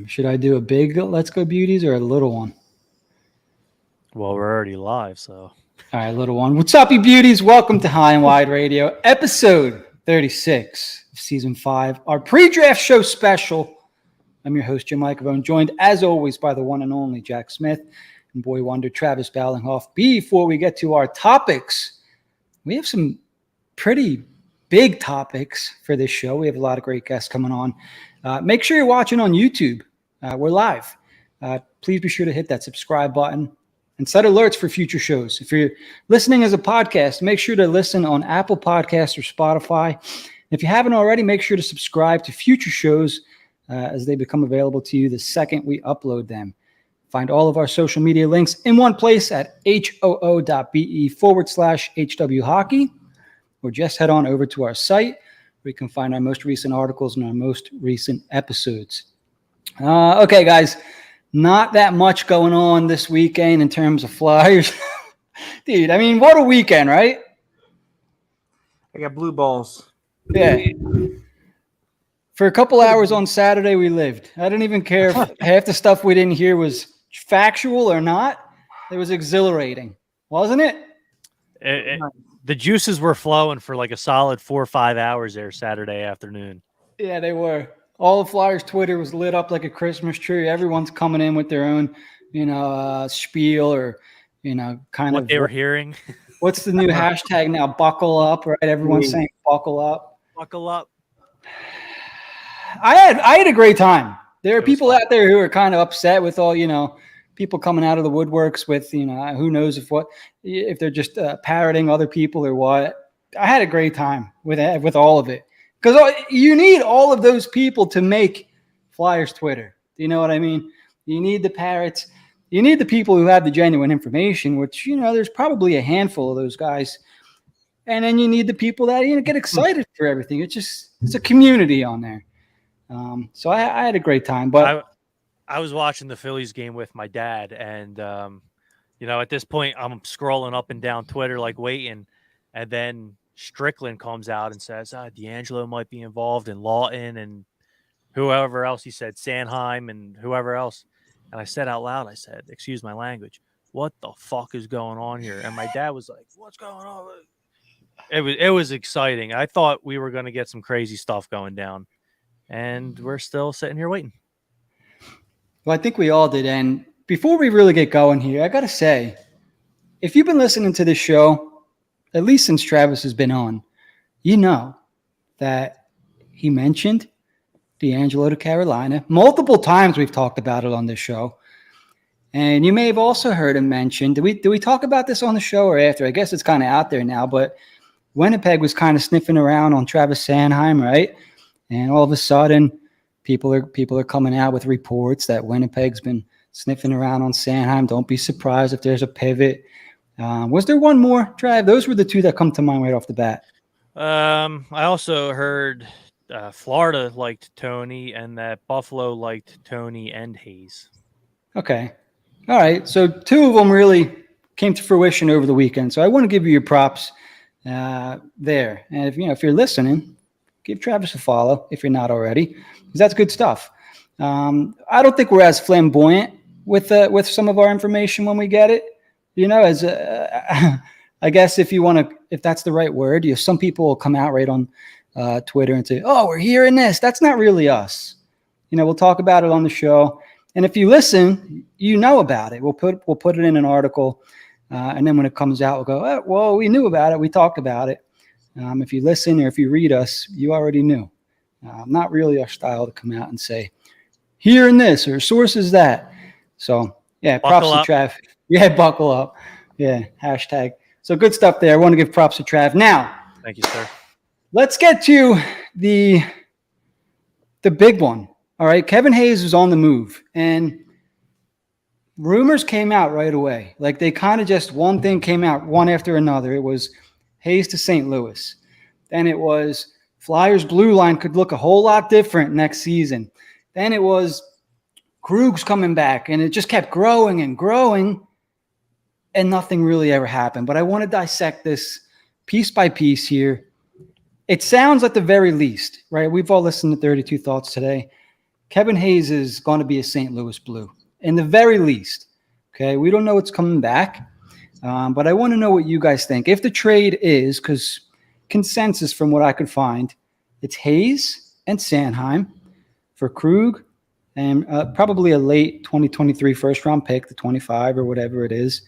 Should I do a big Let's Go Beauties or a little one? Well, we're already live, so. All right, little one. What's up, you beauties? Welcome to High and Wide Radio, episode 36 of season 5, our pre-draft show special. I'm your host, Jim Micavone, joined as always by the one and only Jack Smith and boy wonder Travis Ballinghoff. Before we get to our topics, we have some pretty big topics for this show. We have a lot of great guests coming on. Make sure you're watching on YouTube. We're live. Please be sure to hit that subscribe button and set alerts for future shows. If you're listening as a podcast, make sure to listen on Apple Podcasts or Spotify. If you haven't already, make sure to subscribe to future shows as they become available to you the second we upload them. Find all of our social media links in one place at hoo.be/HW Hockey, or just head on over to our site where you can find our most recent articles and our most recent episodes. Okay, guys, not that much going on this weekend in terms of Flyers. Dude, I mean, what a weekend, right? I got blue balls. Yeah. For a couple hours on Saturday, we lived. I didn't even care if half the stuff we didn't hear was factual or not. It was exhilarating, wasn't it? The juices were flowing for like a solid 4 or 5 hours there Saturday afternoon. Yeah, they were. All of Flyers Twitter was lit up like a Christmas tree. Everyone's coming in with their own, spiel or, kind what of they were hearing. What's the new hashtag now? Buckle up, right? Everyone's saying buckle up. Buckle up. I had a great time. There are people out there who are kind of upset with all, people coming out of the woodworks with, who knows if they're just parroting other people or what. I had a great time with all of it, because you need all of those people to make Flyers Twitter. Do you know what I mean? You need the parrots. You need the people who have the genuine information, which, there's probably a handful of those guys. And then you need the people that, get excited for everything. It's a community on there. So I had a great time, but I was watching the Phillies game with my dad, and at this point I'm scrolling up and down Twitter like waiting, and then Strickland comes out and says D'Angelo might be involved, in Lawton and whoever else. He said Sanheim and whoever else, and I said out loud, I said, excuse my language, what the fuck is going on here? And my dad was like, what's going on? It was exciting. I thought we were going to get some crazy stuff going down, and we're still sitting here waiting. Well, I think we all did. And before we really get going here, I got to say, if you've been listening to this show, at least since Travis has been on, you know that he mentioned D'Angelo to Carolina. Multiple times we've talked about it on this show. And you may have also heard him mention, did we talk about this on the show or after? I guess it's kind of out there now, but Winnipeg was kind of sniffing around on Travis Sanheim, right? And all of a sudden, people are coming out with reports that Winnipeg's been sniffing around on Sanheim. Don't be surprised if there's a pivot. Was there one more, Trav? Those were the two that come to mind right off the bat. I also heard Florida liked Tony, and that Buffalo liked Tony and Hayes. Okay. All right. So two of them really came to fruition over the weekend. So I want to give you your props there. And if you're listening, give Travis a follow if you're not already, because that's good stuff. I don't think we're as flamboyant with some of our information when we get it. I guess if that's the right word, some people will come out right on Twitter and say, "Oh, we're hearing this." That's not really us. We'll talk about it on the show, and if you listen, you know about it. We'll put it in an article, and then when it comes out, we'll go, "Oh, well, we knew about it. We talked about it." If you listen or if you read us, you already knew. Not really our style to come out and say, hearing this or sources that. So, yeah, props to Trav. Yeah, buckle up. Yeah, hashtag. So good stuff there. I want to give props to Trav. Now, thank you, sir. Let's get to the big one. All right, Kevin Hayes was on the move, and rumors came out right away. Like they kind of just one thing came out one after another. It was Hayes to St. Louis. Then it was Flyers blue line could look a whole lot different next season. Then it was Krug's coming back, and it just kept growing and growing, and nothing really ever happened. But I want to dissect this piece by piece here. It sounds at the very least, right? We've all listened to 32 Thoughts today. Kevin Hayes is going to be a St. Louis Blue, in the very least. Okay, we don't know what's coming back, but I want to know what you guys think. If the trade is, because consensus from what I could find, it's Hayes and Sanheim for Krug and probably a late 2023 first-round pick, the 25 or whatever it is.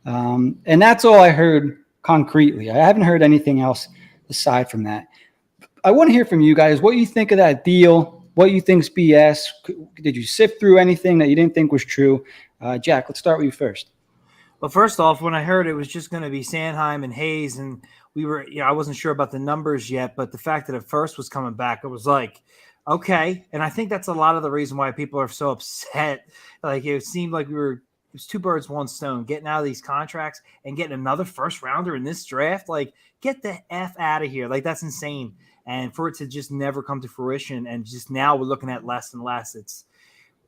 And that's all I heard concretely. I haven't heard anything else aside from that. I want to hear from you guys what you think of that deal, what you think's BS. Did you sift through anything that you didn't think was true? Jack, let's start with you first. Well, first off, when I heard it was just going to be Sanheim and Hayes, and I wasn't sure about the numbers yet, but the fact that it first was coming back, it was like, okay. And I think that's a lot of the reason why people are so upset. Like, it seemed like it was two birds, one stone, getting out of these contracts and getting another first rounder in this draft. Like, get the F out of here. Like, that's insane. And for it to just never come to fruition, and just now we're looking at less and less. It's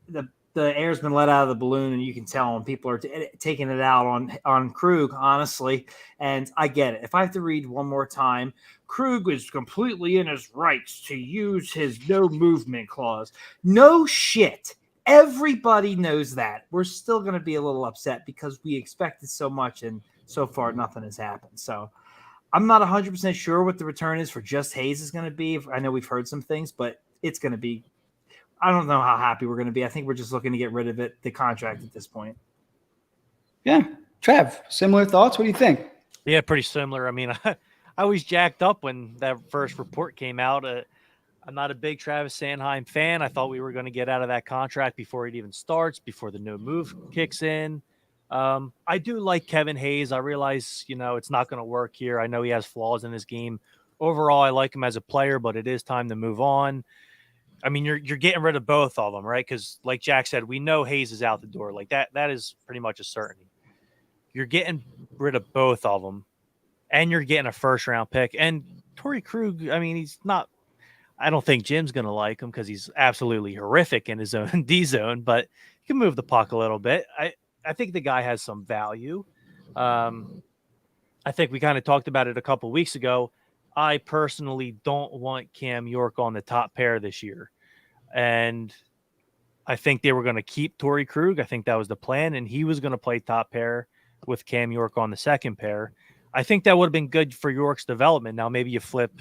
the air's been let out of the balloon, and you can tell when people are taking it out on Krug, honestly. And I get it. If I have to read one more time, Krug is completely in his rights to use his no movement clause. No shit. Everybody knows that. We're still going to be a little upset because we expected so much, and so far nothing has happened. So I'm not 100% sure what the return is for just Hayes is going to be. I know we've heard some things, but it's going to be, I don't know how happy we're going to be. I think we're just looking to get rid of the contract at this point. Yeah. Trev, similar thoughts? What do you think? Yeah, pretty similar. I mean, I was jacked up when that first report came out. I'm not a big Travis Sanheim fan. I thought we were going to get out of that contract before it even starts, before the no move kicks in. I do like Kevin Hayes. I realize, it's not going to work here. I know he has flaws in his game. Overall, I like him as a player, but it is time to move on. I mean, you're getting rid of both of them, right? Because like Jack said, we know Hayes is out the door. Like that is pretty much a certainty. You're getting rid of both of them, and you're getting a first-round pick. And Torrey Krug, I mean, he's not – I don't think Jim's going to like him because he's absolutely horrific in his own D zone, but he can move the puck a little bit. I think the guy has some value. I think we kind of talked about it a couple weeks ago. I personally don't want Cam York on the top pair this year. And I think they were going to keep Torrey Krug. I think that was the plan, and he was going to play top pair with Cam York on the second pair. I think that would have been good for York's development. Now, maybe you flip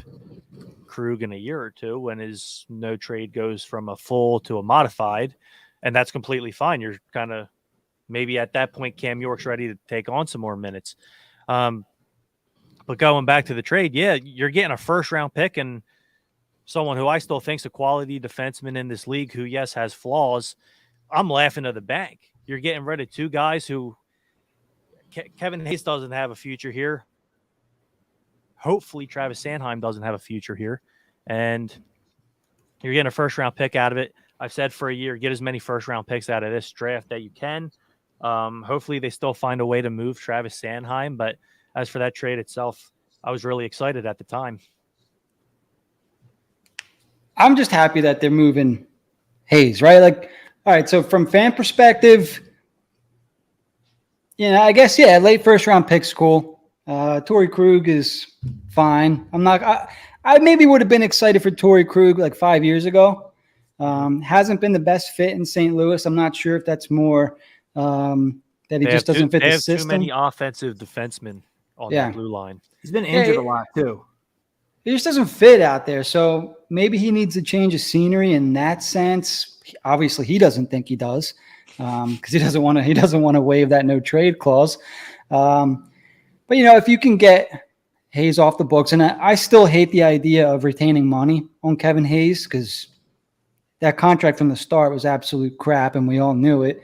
Krug in a year or two when his no trade goes from a full to a modified, and that's completely fine. You're kind of maybe at that point Cam York's ready to take on some more minutes. But going back to the trade, yeah, you're getting a first-round pick and someone who I still think's a quality defenseman in this league who, yes, has flaws. I'm laughing to the bank. You're getting rid of two guys who Kevin Hayes doesn't have a future here. Hopefully Travis Sanheim doesn't have a future here. And you're getting a first-round pick out of it. I've said for a year, get as many first-round picks out of this draft that you can. Hopefully they still find a way to move Travis Sanheim, but as for that trade itself, I was really excited at the time. I'm just happy that they're moving Hayes, right? Like, all right, so from fan perspective, I guess, yeah, late first-round pick's cool. Torrey Krug is fine. I maybe would have been excited for Torrey Krug like 5 years ago. Hasn't been the best fit in St. Louis. I'm not sure if that's more that he just doesn't fit the system. Too many offensive defensemen on that blue line. He's been injured a lot too. He just doesn't fit out there. So maybe he needs a change of scenery in that sense. Obviously, he doesn't think he does because he doesn't want to waive that no trade clause. But if you can get Hayes off the books, and I still hate the idea of retaining money on Kevin Hayes because that contract from the start was absolute crap, and we all knew it.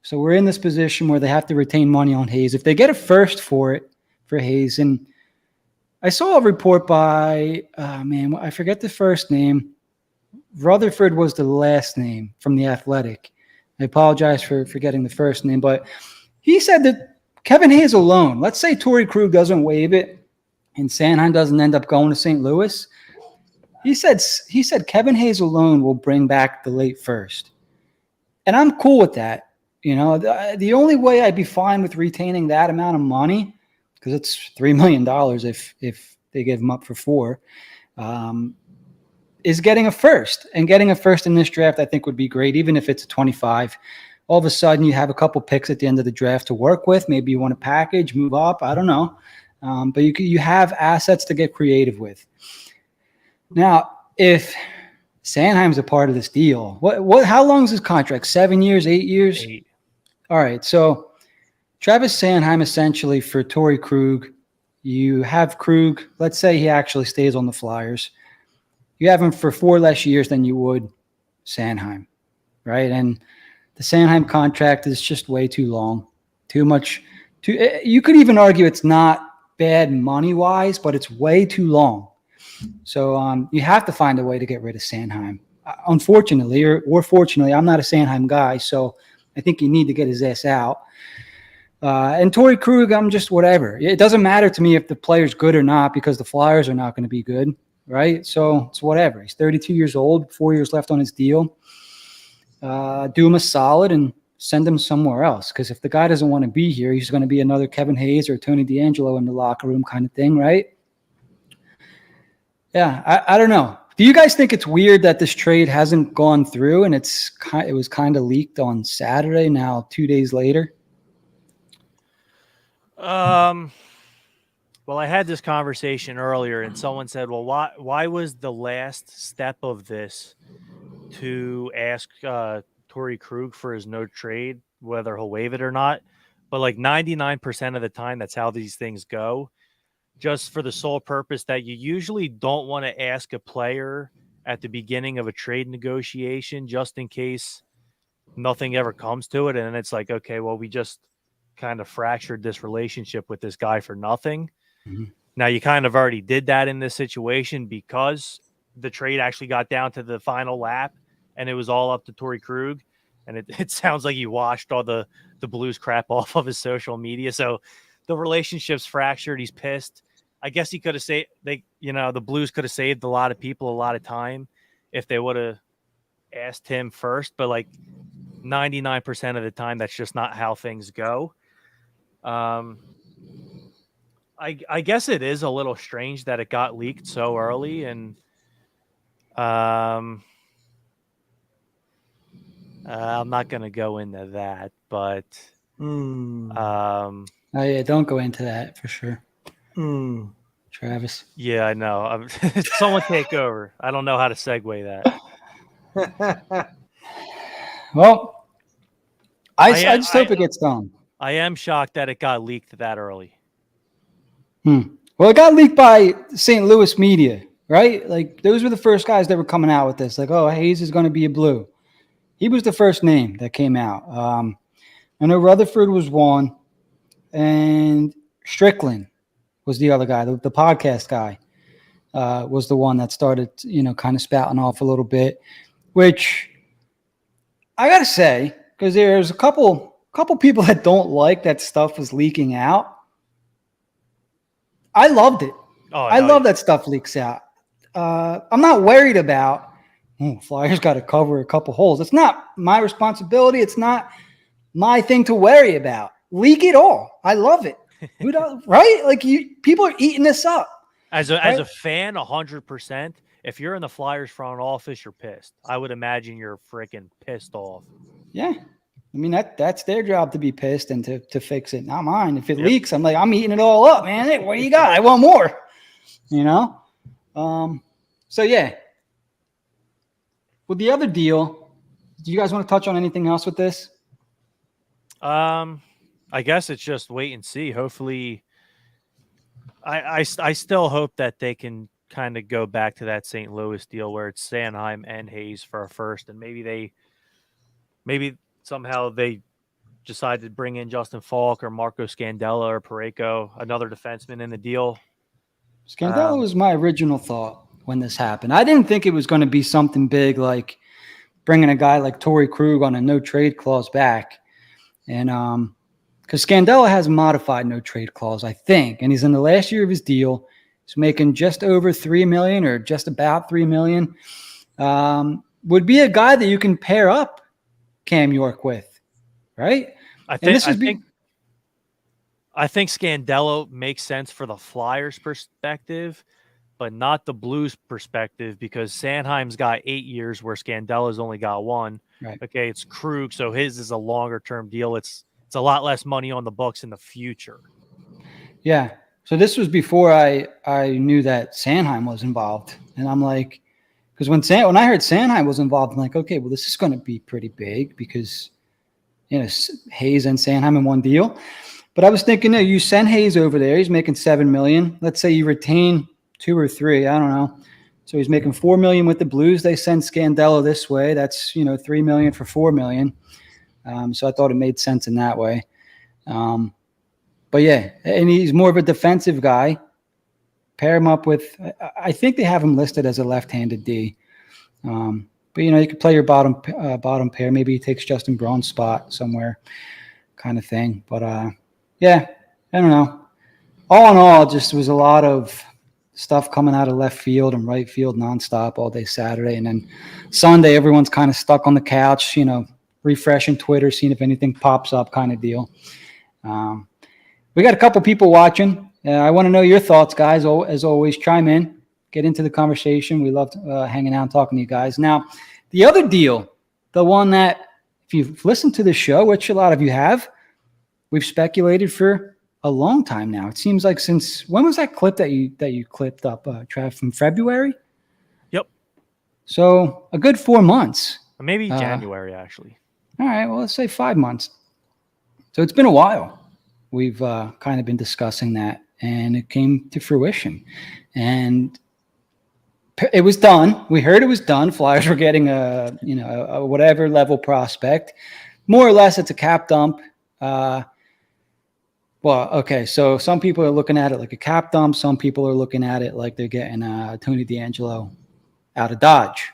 So we're in this position where they have to retain money on Hayes. If they get a first for Hayes, and I saw a report by, I forget the first name. Rutherford was the last name from The Athletic. I apologize for forgetting the first name, but he said that Kevin Hayes alone, let's say Torrey Krug doesn't waive it and Sanheim doesn't end up going to St. Louis. He said Kevin Hayes alone will bring back the late first. And I'm cool with that. The only way I'd be fine with retaining that amount of money, because it's $3 million if they give him up for $4 million, is getting a first. And getting a first in this draft, I think, would be great, even if it's a 25. All of a sudden, you have a couple picks at the end of the draft to work with. Maybe you want to package, move up. I don't know. But you have assets to get creative with. Now, if Sanheim's a part of this deal, how long is his contract? 7 years, 8 years? 8. All right. So Travis Sanheim, essentially, for Torrey Krug, you have Krug. Let's say he actually stays on the Flyers. You have him for 4 less years than you would Sanheim, right? And the Sanheim contract is just way too long, too much. You could even argue it's not bad money-wise, but it's way too long. So you have to find a way to get rid of Sanheim. Unfortunately, or fortunately, I'm not a Sanheim guy, so I think you need to get his ass out. And Torrey Krug, I'm just whatever. It doesn't matter to me if the player's good or not because the Flyers are not going to be good, right? So it's whatever. He's 32 years old, 4 years left on his deal. Do him a solid and send him somewhere else because if the guy doesn't want to be here, he's going to be another Kevin Hayes or Tony DeAngelo in the locker room kind of thing, right? Yeah, I don't know. Do you guys think it's weird that this trade hasn't gone through and it was kind of leaked on Saturday, now 2 days later? Well, I had this conversation earlier, and someone said, "Well, why was the last step of this to ask Torrey Krug for his no trade, whether he'll waive it or not?" But like 99% of the time, that's how these things go. Just for the sole purpose that you usually don't want to ask a player at the beginning of a trade negotiation, just in case nothing ever comes to it. And it's like, okay, well, we just kind of fractured this relationship with this guy for nothing. Mm-hmm. Now you kind of already did that in this situation because the trade actually got down to the final lap and it was all up to Torrey Krug. And it sounds like he washed all the Blues crap off of his social media. So the relationship's fractured. He's pissed. I guess he could have saved the Blues could have saved a lot of people a lot of time if they would have asked him first. But like 99% of the time, that's just not how things go. I guess it is a little strange that it got leaked so early, and I'm not going to go into that, but Oh yeah, don't go into that for sure. Travis. Yeah, I know. Someone take over. I don't know how to segue that. Well, I just hope it gets done. I am shocked that it got leaked that early. Well, it got leaked by St. Louis media, right? Like those were the first guys that were coming out with this. Like, oh, Hayes is going to be a Blue. He was the first name that came out. I know Rutherford was one, and Strickland was the other guy. The podcast guy was the one that started, kind of spouting off a little bit. Which I gotta say, because there's a couple people that don't like that stuff was leaking out. I loved it. I love that stuff leaks out. I'm not worried about Flyers got to cover a couple holes. It's not my responsibility. It's not my thing to worry about. Leak it all. I love it. Right? Like people are eating this up. As a fan, 100%. If you're in the Flyers front office, you're pissed. I would imagine you're freaking pissed off. Yeah. I mean, that's their job to be pissed and to fix it, not mine. If it leaks, I'm like, I'm eating it all up, man. Hey, what do you got? I want more, So, yeah. With the other deal, do you guys want to touch on anything else with this? I guess it's just wait and see. Hopefully, I still hope that they can kind of go back to that St. Louis deal where it's Sanheim and Hayes for a first, and maybe somehow they decide to bring in Justin Falk or Marco Scandella or Parayko, another defenseman in the deal. Scandella was my original thought when this happened. I didn't think it was going to be something big like bringing a guy like Torrey Krug on a no-trade clause back. And because Scandella has a modified no-trade clause, I think, and he's in the last year of his deal. He's making just over $3 million or just about $3 million. Would be a guy that you can pair up Cam York with, right? I think Scandella makes sense for the Flyers' perspective but not the Blues perspective, because Sanheim's got 8 years where Scandella's only got 1. Right. Okay, it's Krug, so his is a longer term deal. It's a lot less money on the books in the future. Yeah. So this was before I knew that Sanheim was involved, and I'm like, because when I heard Sanheim was involved, I'm like, okay, well, this is going to be pretty big because Hayes and Sanheim in one deal. But I was thinking, no, you send Hayes over there, he's making $7 million. Let's say you retain 2 or 3, I don't know. So he's making $4 million with the Blues. They send Scandella this way. That's $3 million for $4 million. So I thought it made sense in that way. But yeah, and he's more of a defensive guy. Pair him up with, I think they have him listed as a left-handed D. But you could play your bottom pair. Maybe he takes Justin Braun's spot somewhere, kind of thing. But yeah, I don't know. All in all, just was a lot of stuff coming out of left field and right field nonstop all day Saturday, and then Sunday everyone's kind of stuck on the couch, refreshing Twitter, seeing if anything pops up, kind of deal. We got a couple people watching. I want to know your thoughts, guys. As always, chime in, get into the conversation. We love hanging out and talking to you guys. Now, the other deal, the one that, if you've listened to the show, which a lot of you have, we've speculated for a long time now. It seems like since, when was that clip that you clipped up, Trav, from February? Yep. So a good 4 months. Maybe January, actually. All right, well, let's say 5 months. So it's been a while. We've kind of been discussing that, and it came to fruition. And it was done. We heard it was done. Flyers were getting a whatever level prospect. More or less, it's a cap dump. Well, okay, so some people are looking at it like a cap dump. Some people are looking at it like they're getting Tony DeAngelo out of Dodge.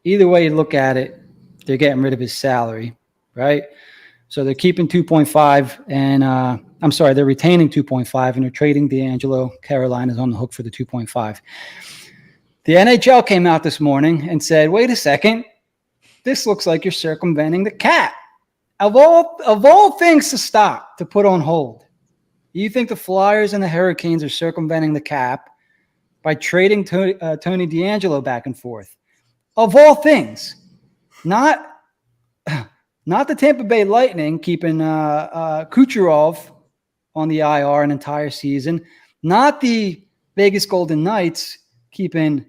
Either way you look at it, they're getting rid of his salary, right? So they're keeping 2.5, and they're retaining 2.5, and they're trading DeAngelo. Carolina's on the hook for the 2.5. The NHL came out this morning and said, wait a second, this looks like you're circumventing the cap. Of all things to put on hold, you think the Flyers and the Hurricanes are circumventing the cap by trading Tony DeAngelo back and forth? Of all things, not the Tampa Bay Lightning keeping Kucherov on the IR an entire season, not the Vegas Golden Knights keeping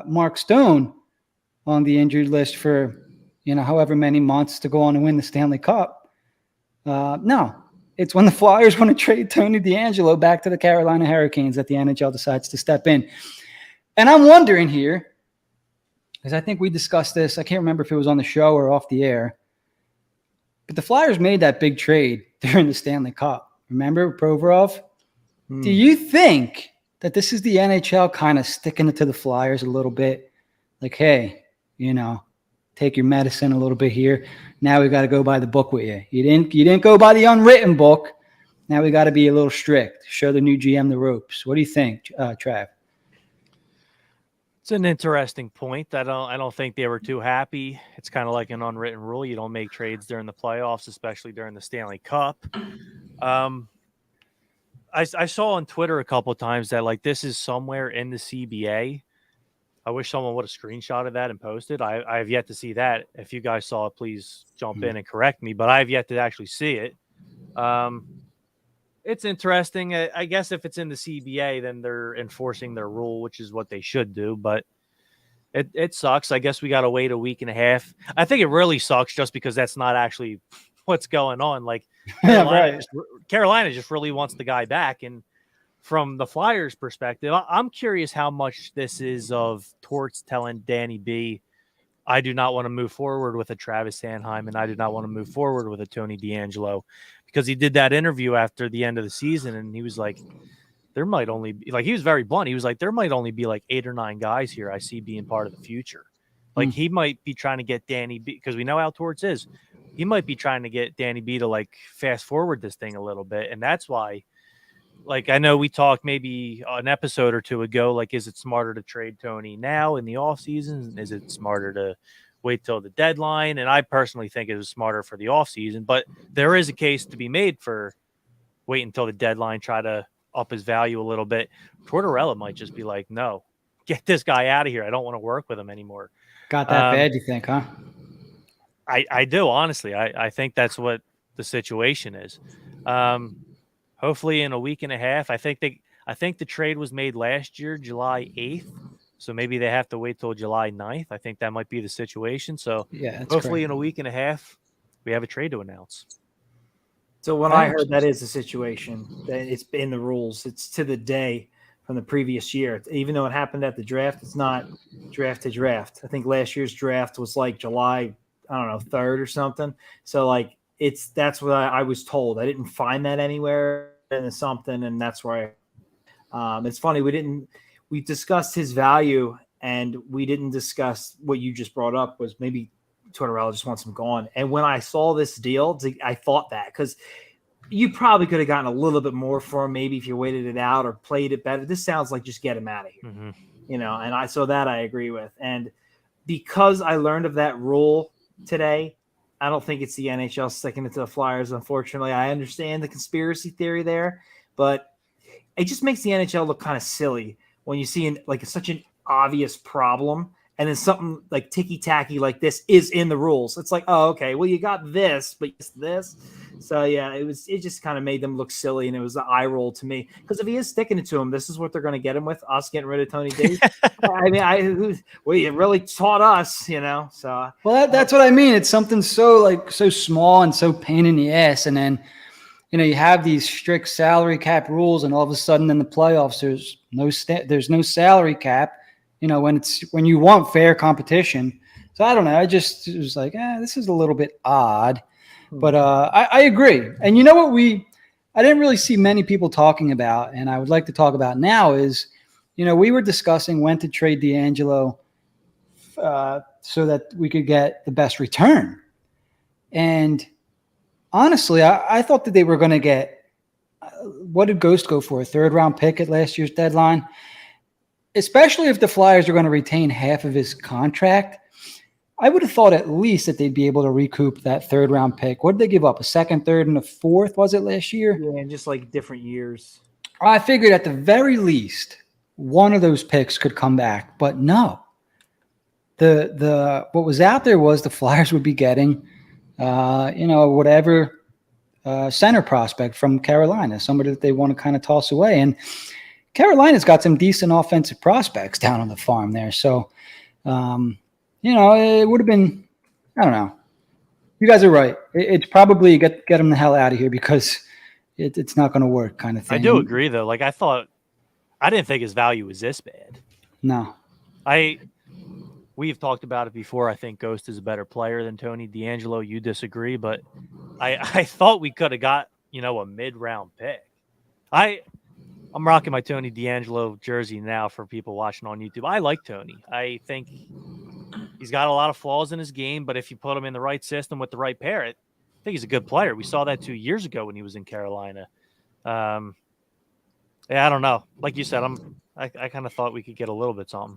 Mark Stone on the injured list for however many months to go on and win the Stanley Cup. No, it's when the Flyers want to trade Tony DeAngelo back to the Carolina Hurricanes that the NHL decides to step in. And I'm wondering here, because I think we discussed this, I can't remember if it was on the show or off the air, but the Flyers made that big trade during the Stanley Cup. Remember Provorov? Do you think that this is the NHL kind of sticking it to the Flyers a little bit? Like, hey, take your medicine a little bit here. Now we got to go by the book with you. You didn't go by the unwritten book. Now we got to be a little strict. Show the new GM the ropes. What do you think, Trav? It's an interesting point. I don't think they were too happy. It's kind of like an unwritten rule. You don't make trades during the playoffs, especially during the Stanley Cup. I saw on Twitter a couple of times that this is somewhere in the CBA. I wish someone would have screenshotted that and posted. I have yet to see that. If you guys saw it, please jump in and correct me. But I have yet to actually see it. It's interesting. I guess if it's in the CBA, then they're enforcing their rule, which is what they should do. But it sucks. I guess we got to wait a week and a half. I think it really sucks just because that's not actually what's going on. Carolina just really wants the guy back. And from the Flyers' perspective, I'm curious how much this is of Torts telling Danny B, I do not want to move forward with a Travis Sanheim, and I do not want to move forward with a Tony DeAngelo. Because he did that interview after the end of the season, and he was like, there might only be, he was very blunt. He was like, there might only be 8 or 9 guys here I see being part of the future. He might be trying to get Danny B, because we know how Torts is. He might be trying to get Danny B to fast forward this thing a little bit. And that's why, I know we talked maybe an episode or two ago, is it smarter to trade Tony now in the offseason? Is it smarter to wait till the deadline? And I personally think it was smarter for the offseason, but there is a case to be made for wait until the deadline, try to up his value a little bit. Tortorella might just be like, no, get this guy out of here. I don't want to work with him anymore. Got that bad, you think, huh? I do, honestly. I think that's what the situation is. Hopefully in a week and a half. I think the trade was made last year, July 8th. So maybe they have to wait till July 9th. I think that might be the situation. So yeah, hopefully in a week and a half, we have a trade to announce. So when I heard that is the situation, that it's in the rules, it's to the day from the previous year. Even though it happened at the draft, it's not draft to draft. I think last year's draft was like July, I don't know, 3rd or something. So like that's what I was told. I didn't find that anywhere in something, and that's where it's funny we discussed his value, and we didn't discuss what you just brought up was maybe Tortorella just wants him gone. And when I saw this deal, I thought that because you probably could have gotten a little bit more for him, maybe if you waited it out or played it better. This sounds like just get him out of here, and I agree with. And because I learned of that rule today, I don't think it's the NHL sticking it to the Flyers. Unfortunately, I understand the conspiracy theory there, but it just makes the NHL look kind of silly when you see such an obvious problem. And then something like ticky-tacky like this is in the rules. It's like, oh, okay, well, you got this, but it's this. So, yeah, it just kind of made them look silly, and it was an eye roll to me. Because if he is sticking it to him, this is what they're going to get him with, us getting rid of Tony D. I mean, you really taught us, So, well, that's what I mean. It's something so small and so pain in the ass. And then, you have these strict salary cap rules, and all of a sudden in the playoffs, there's no salary cap. When you want fair competition. So I don't know. It was like, this is a little bit odd, but I agree. And you know what I didn't really see many people talking about, and I would like to talk about now is, we were discussing when to trade D'Angelo so that we could get the best return. And honestly, I thought that they were going to get, what did Ghost go for? A 3rd-round pick at last year's deadline? Especially if the Flyers are going to retain half of his contract, I would have thought at least that they'd be able to recoup that 3rd-round pick. What did they give up? A 2nd, 3rd, and a 4th, was it last year? Yeah, just like different years. I figured at the very least, one of those picks could come back. But no. What was out there was the Flyers would be getting, whatever center prospect from Carolina, somebody that they want to kind of toss away. And Carolina's got some decent offensive prospects down on the farm there. So, it would have been, I don't know. You guys are right. It's probably get him the hell out of here because it's not going to work kind of thing. I do agree, though. Like, I didn't think his value was this bad. No. We've talked about it before. I think Ghost is a better player than Tony D'Angelo. You disagree, but I thought we could have got, a mid-round pick. I'm rocking my Tony D'Angelo jersey now for people watching on YouTube. I like Tony. I think he's got a lot of flaws in his game, but if you put him in the right system with the right pair, I think he's a good player. We saw that 2 years ago when he was in Carolina. I don't know. Like you said, I kind of thought we could get a little bit something.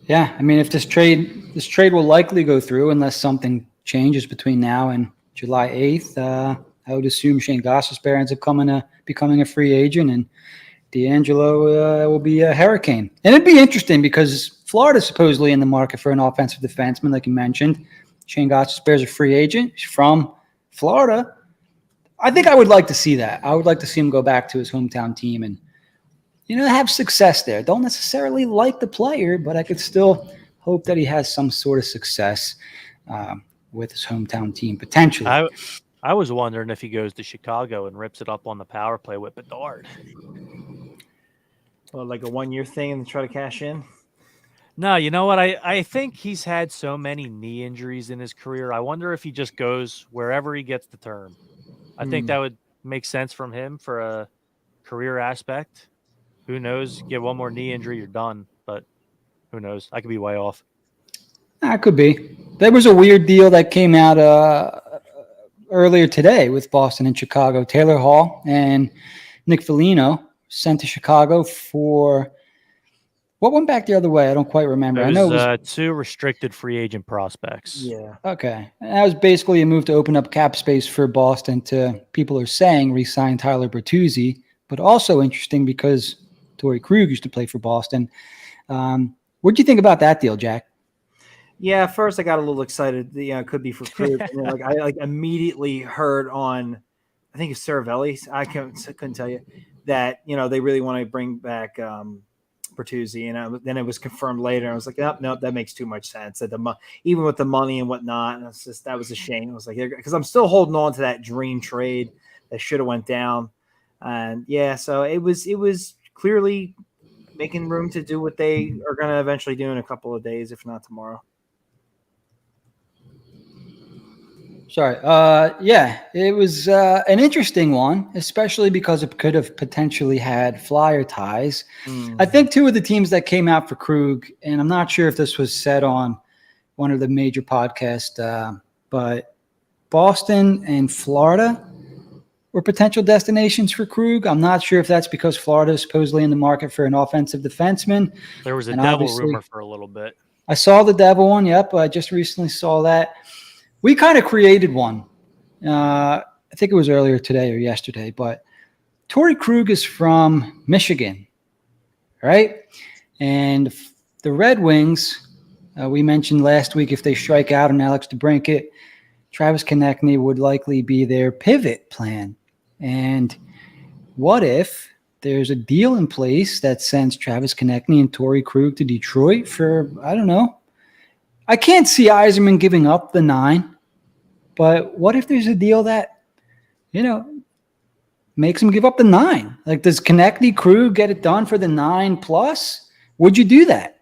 Yeah, I mean, if this trade will likely go through unless something changes between now and July 8th. I would assume Shane Gostisbehere ends up becoming a free agent, and D'Angelo will be a Hurricane. And it'd be interesting because Florida's supposedly in the market for an offensive defenseman, like you mentioned. Shane Gostisbehere's a free agent. He's from Florida. I think I would like to see that. I would like to see him go back to his hometown team and, have success there. Don't necessarily like the player, but I could still hope that he has some sort of success with his hometown team, potentially. I was wondering if he goes to Chicago and rips it up on the power play with Bedard. Well, like a 1-year thing and try to cash in? No, you know what? I think he's had so many knee injuries in his career. I wonder if he just goes wherever he gets the term. I think that would make sense from him for a career aspect. Who knows? Get one more knee injury, you're done. But who knows? I could be way off. That could be. There was a weird deal that came out earlier today with Boston and Chicago. Taylor Hall and Nick Foligno sent to Chicago for What went back the other way? I don't quite remember. There I know was, it was 2 restricted free agent prospects. Yeah. okay. And that was basically a move to open up cap space for Boston to, people are saying, re-sign Tyler Bertuzzi, but also interesting because Torrey Krug used to play for Boston. What do you think about that deal, Jack? Yeah, at first I got a little excited. It could be for Krug. And then, I immediately heard on, I think it's Cervelli. I couldn't tell you that they really want to bring back Bertuzzi, and then it was confirmed later. I was like, nope, that makes too much sense. That even with the money and whatnot, and that was a shame. I was like, because I'm still holding on to that dream trade that should have went down, and yeah, so it was clearly making room to do what they are going to eventually do in a couple of days, if not tomorrow. Sorry. Yeah, it was an interesting one, especially because it could have potentially had Flyer ties. I think two of the teams that came out for Krug, and I'm not sure if this was said on one of the major podcasts, but Boston and Florida were potential destinations for Krug. I'm not sure if that's because Florida is supposedly in the market for an offensive defenseman. There was a Devil rumor for a little bit. I saw the Devil one. Yep, I just recently saw that. We kind of created one. I think it was earlier today or yesterday, but Torrey Krug is from Michigan, right? And the Red Wings, we mentioned last week, if they strike out on Alex DeBrincat, Travis Konechny would likely be their pivot plan. And what if there's a deal in place that sends Travis Konechny and Torrey Krug to Detroit for, I don't know. I can't see Yzerman giving up the 9. But what if there's a deal that, makes him give up the 9? Like, does Konechny Krug get it done for the 9+? Would you do that?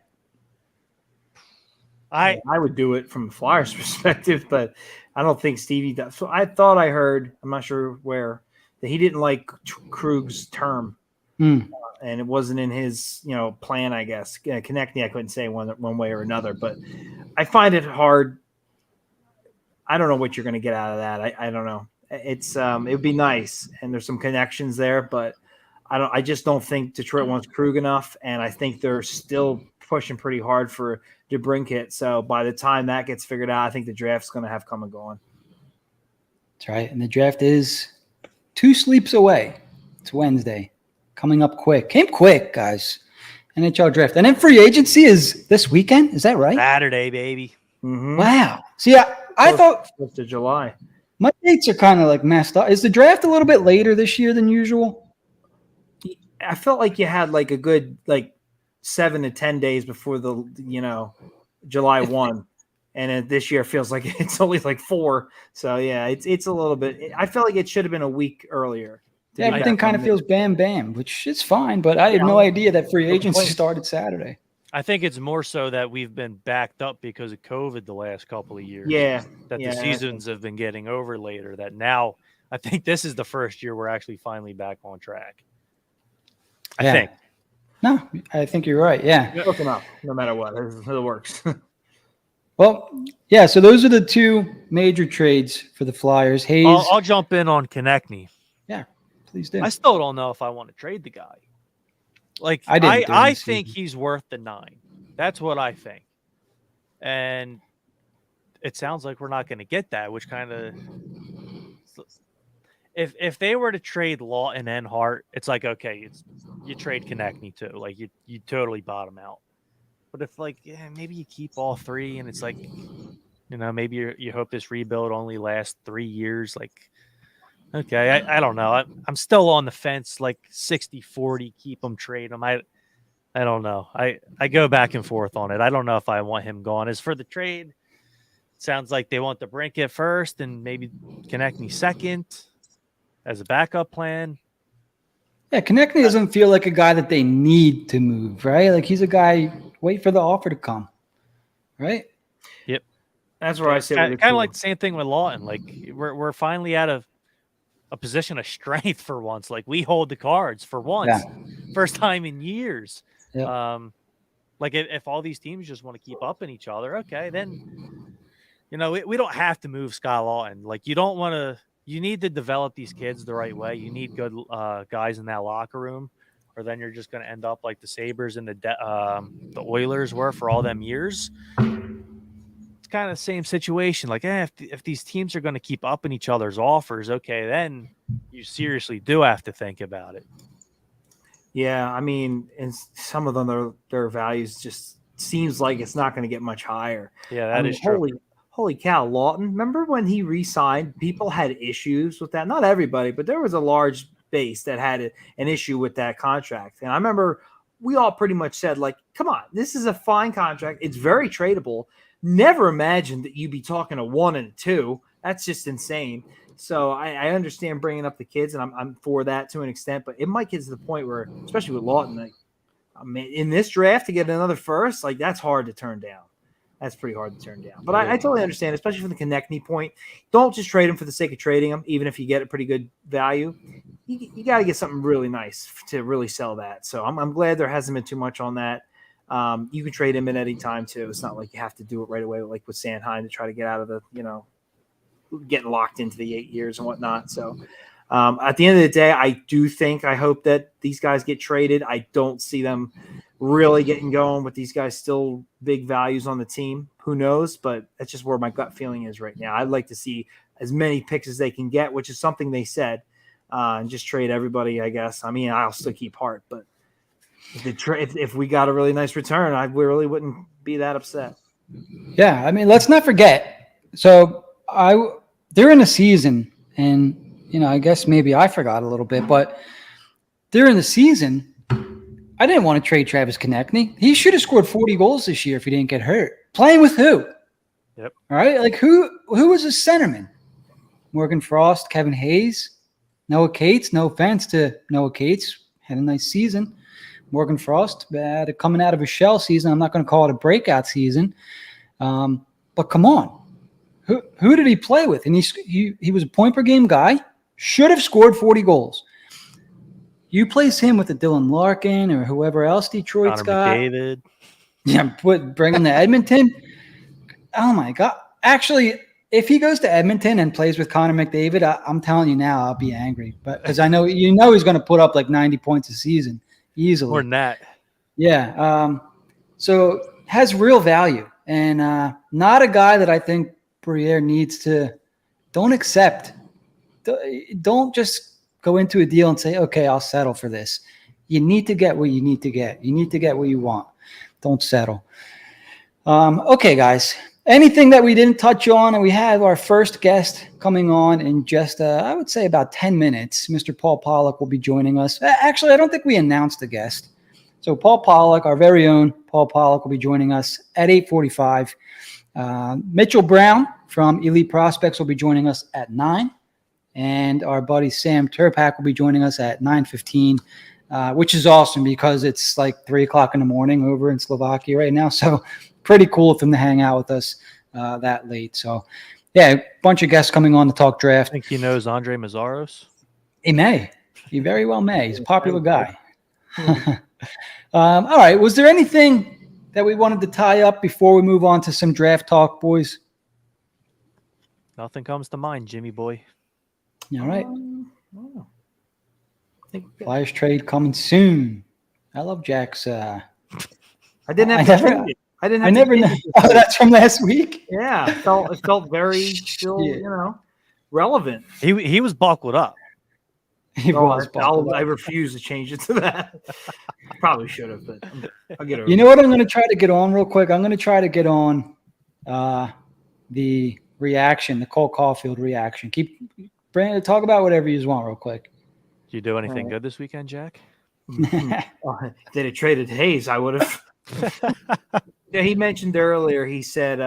I would do it from the Flyers' perspective, but I don't think Stevie does. So I thought I heard, I'm not sure where, that he didn't like Krug's term. And it wasn't in his, plan, I guess. Konechny, I couldn't say one way or another, but I find it hard. I don't know what you're going to get out of that. I don't know. It's it would be nice, and there's some connections there, but I just don't think Detroit wants Krug enough, and I think they're still pushing pretty hard for DeBrincat. So by the time that gets figured out, I think the draft's going to have come and gone. That's right, and the draft is 2 sleeps away. It's Wednesday, coming up quick. Came quick, guys. NHL draft, and then free agency is this weekend. Is that right? Saturday, baby. Mm-hmm. Wow. See, I thought 1st of July. My dates are kind of like messed up. Is the draft a little bit later this year than usual? I felt like you had like a good 7 to 10 days before the July 1, and this year feels like it's only 4. So yeah, it's a little bit. I felt like it should have been a week earlier. Yeah, everything kind of feels bam, which is fine. But I had no idea that free agency started Saturday. I think it's more so that we've been backed up because of COVID the last couple of years. Yeah. That the seasons have been getting over later. That now I think this is the first year we're actually finally back on track. I think. No, I think you're right. Yeah. Looking up, no matter what. It works. Well, yeah, so those are the 2 major trades for the Flyers. Hayes. I'll jump in on Konechny. Yeah, please do. I still don't know if I want to trade the guy. I think he's worth the 9. That's what I think. And it sounds like we're not going to get that, which kind of if they were to trade Lawton and Hart, it's like, okay, you trade Konechny too. Like you totally bottom out. But if maybe you keep all 3 and it's maybe you hope this rebuild only lasts 3 years, okay, I don't know. I'm still on the fence, 60-40, keep him, trade him. I don't know. I go back and forth on it. I don't know if I want him gone. As for the trade, it sounds like they want DeBrincat first and maybe Konechny second as a backup plan. Yeah, Konechny doesn't feel like a guy that they need to move, right? He's a guy, wait for the offer to come, right? Yep. That's where I say kind of like the same thing with Lawton. We're finally out of a position of strength for once. We hold the cards for once. Yeah. First time in years. Yep. If all these teams just want to keep upping each other, okay, then we don't have to move Scott Lawton. You don't want to. You need to develop these kids the right way. You need good guys in that locker room. or then you're just going to end up like the Sabres and the Oilers were for all them years. It's kind of the same situation. Like, if these teams are going to keep upping each other's offers, okay, then you seriously do have to think about it. Yeah, I mean, and some of them, their values just seems like it's not going to get much higher. Yeah, that is true. Holy cow, Lawton. Remember when he re-signed? People had issues with that. Not everybody, but there was a large base that had an issue with that contract. And I remember we all pretty much said, like, come on, this is a fine contract. It's very tradable. Never imagined that you'd be talking a 1 and a 2. That's just insane. So I understand bringing up the kids, and I'm for that to an extent. But it might get to the point where, especially with Lawton, like, I mean, in this draft to get another first, like, that's hard to turn down. That's pretty hard to turn down. But I totally understand, especially from the Konechny point. Don't just trade him for the sake of trading him, even if you get a pretty good value. You got to get something really nice to really sell that. So I'm glad there hasn't been too much on that. You can trade him at any time, too. It's not like you have to do it right away, like with Sanheim, to try to get out of the, getting locked into the 8 years and whatnot. So at the end of the day, I hope that these guys get traded. I don't see them really getting going with these guys still big values on the team. Who knows? But that's just where my gut feeling is right now. I'd like to see as many picks as they can get, which is something they said, and just trade everybody, I guess. I mean, I'll still keep Hart, but if we got a really nice return, I really wouldn't be that upset. Yeah, I mean, let's not forget. So they're in a season, and I guess maybe I forgot a little bit, but they're in the season. I didn't want to trade Travis Konechny. He should have scored 40 goals this year if he didn't get hurt. Playing with who? Yep. All right, like who was his centerman? Morgan Frost, Kevin Hayes, Noah Cates. No offense to Noah Cates, had a nice season. Morgan Frost, coming out of a shell season. I'm not going to call it a breakout season, but come on. Who did he play with? And he was a point per game guy. Should have scored 40 goals. You place him with a Dylan Larkin or whoever else Detroit's got. McDavid. Yeah, bring him to Edmonton. Oh my God! Actually, if he goes to Edmonton and plays with Connor McDavid, I'm telling you now, I'll be angry. But because I know he's going to put up like 90 points a season easily. More than that. Yeah. So has real value, and not a guy that I think Briere needs to. Don't accept. Don't just go into a deal and say, okay, I'll settle for this. You need to get what you need to get. You need to get what you want. Don't settle. Okay, guys. Anything that we didn't touch on, and we have our first guest coming on in just, I would say, about 10 minutes. Mr. Paul Pollock will be joining us. Actually, I don't think we announced the guest. So Paul Pollock, our very own Paul Pollock, will be joining us at 8:45. Mitchel Brown from Elite Prospects will be joining us at 9. And our buddy Sam Tirpak will be joining us at 9:15, which is awesome because it's like 3 o'clock in the morning over in Slovakia right now. So pretty cool of him to hang out with us that late. So, yeah, a bunch of guests coming on to talk draft. I think he knows Andre Mazzaros. He may. He very well may. He's a popular guy. All right. Was there anything that we wanted to tie up before we move on to some draft talk, boys? Nothing comes to mind, Jimmy boy. All right. Flyers trade coming soon. I love Jack's. I didn't have to trade it. I never know. Oh, that's from last week? Yeah. It felt very still, relevant. He was buckled up. I refuse to change it to that. I probably should have, but I'll get over it. You know what I'm going to try to get on real quick? I'm going to try to get on the reaction, the Cole Caulfield reaction. Brandon, talk about whatever you want real quick. Did you do anything good this weekend, Jack? If they'd have traded Hayes, I would have. Yeah, he mentioned earlier, he said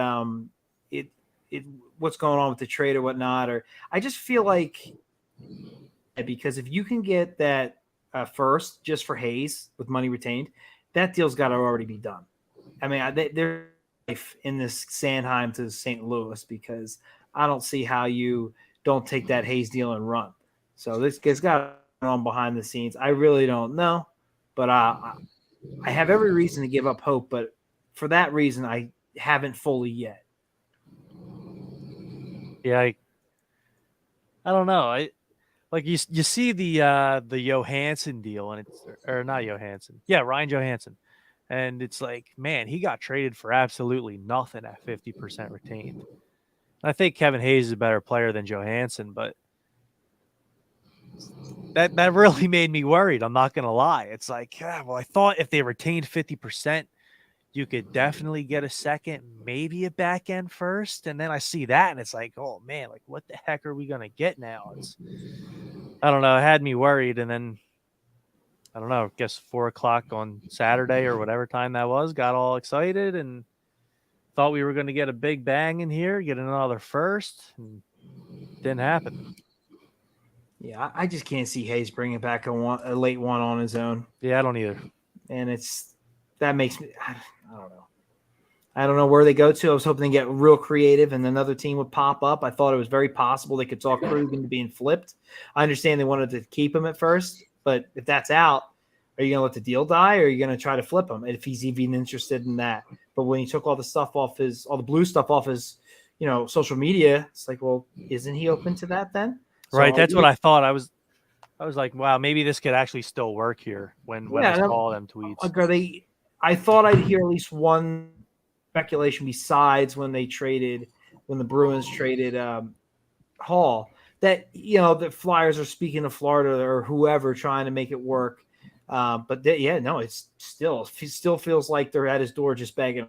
what's going on with the trade or whatnot. Or I just feel like because if you can get that first just for Hayes with money retained, that deal's got to already be done. I mean, they're in this Sanheim to St. Louis because I don't see how you don't take that Hayes deal and run. So this guy's got on behind the scenes. I really don't know, but I have every reason to give up hope. But for that reason, I haven't fully yet. Yeah, I don't know. like you see the Johansson deal, and it's or not Johansson, yeah, Ryan Johansson, and it's like, man, he got traded for absolutely nothing at 50% retained. I think Kevin Hayes is a better player than Johansson, but that really made me worried. I'm not gonna lie. It's like, well, I thought if they retained 50%, you could definitely get a second, maybe a back end first, and then I see that, and it's like, oh man, like what the heck are we gonna get now? I don't know. It had me worried, and then I don't know. I guess 4:00 on Saturday or whatever time that was, got all excited and thought we were going to get a big bang in here, get another first, and didn't happen. Yeah, I just can't see Hayes bringing back a late one on his own. Yeah, I don't either. And that makes me, I don't know. I don't know where they go to. I was hoping to get real creative and another team would pop up. I thought it was very possible they could talk Krug into being flipped. I understand they wanted to keep him at first, but if that's out, are you going to let the deal die, or are you going to try to flip him if he's even interested in that? But when he took all the stuff off all the blue stuff off his, social media, it's like, well, isn't he open to that then? Right. That's what I thought. I was like, wow, maybe this could actually still work here when I saw them tweets. Like, I thought I'd hear at least one speculation besides when the Bruins traded Hall, that the Flyers are speaking to Florida or whoever trying to make it work. But it's still feels like they're at his door just begging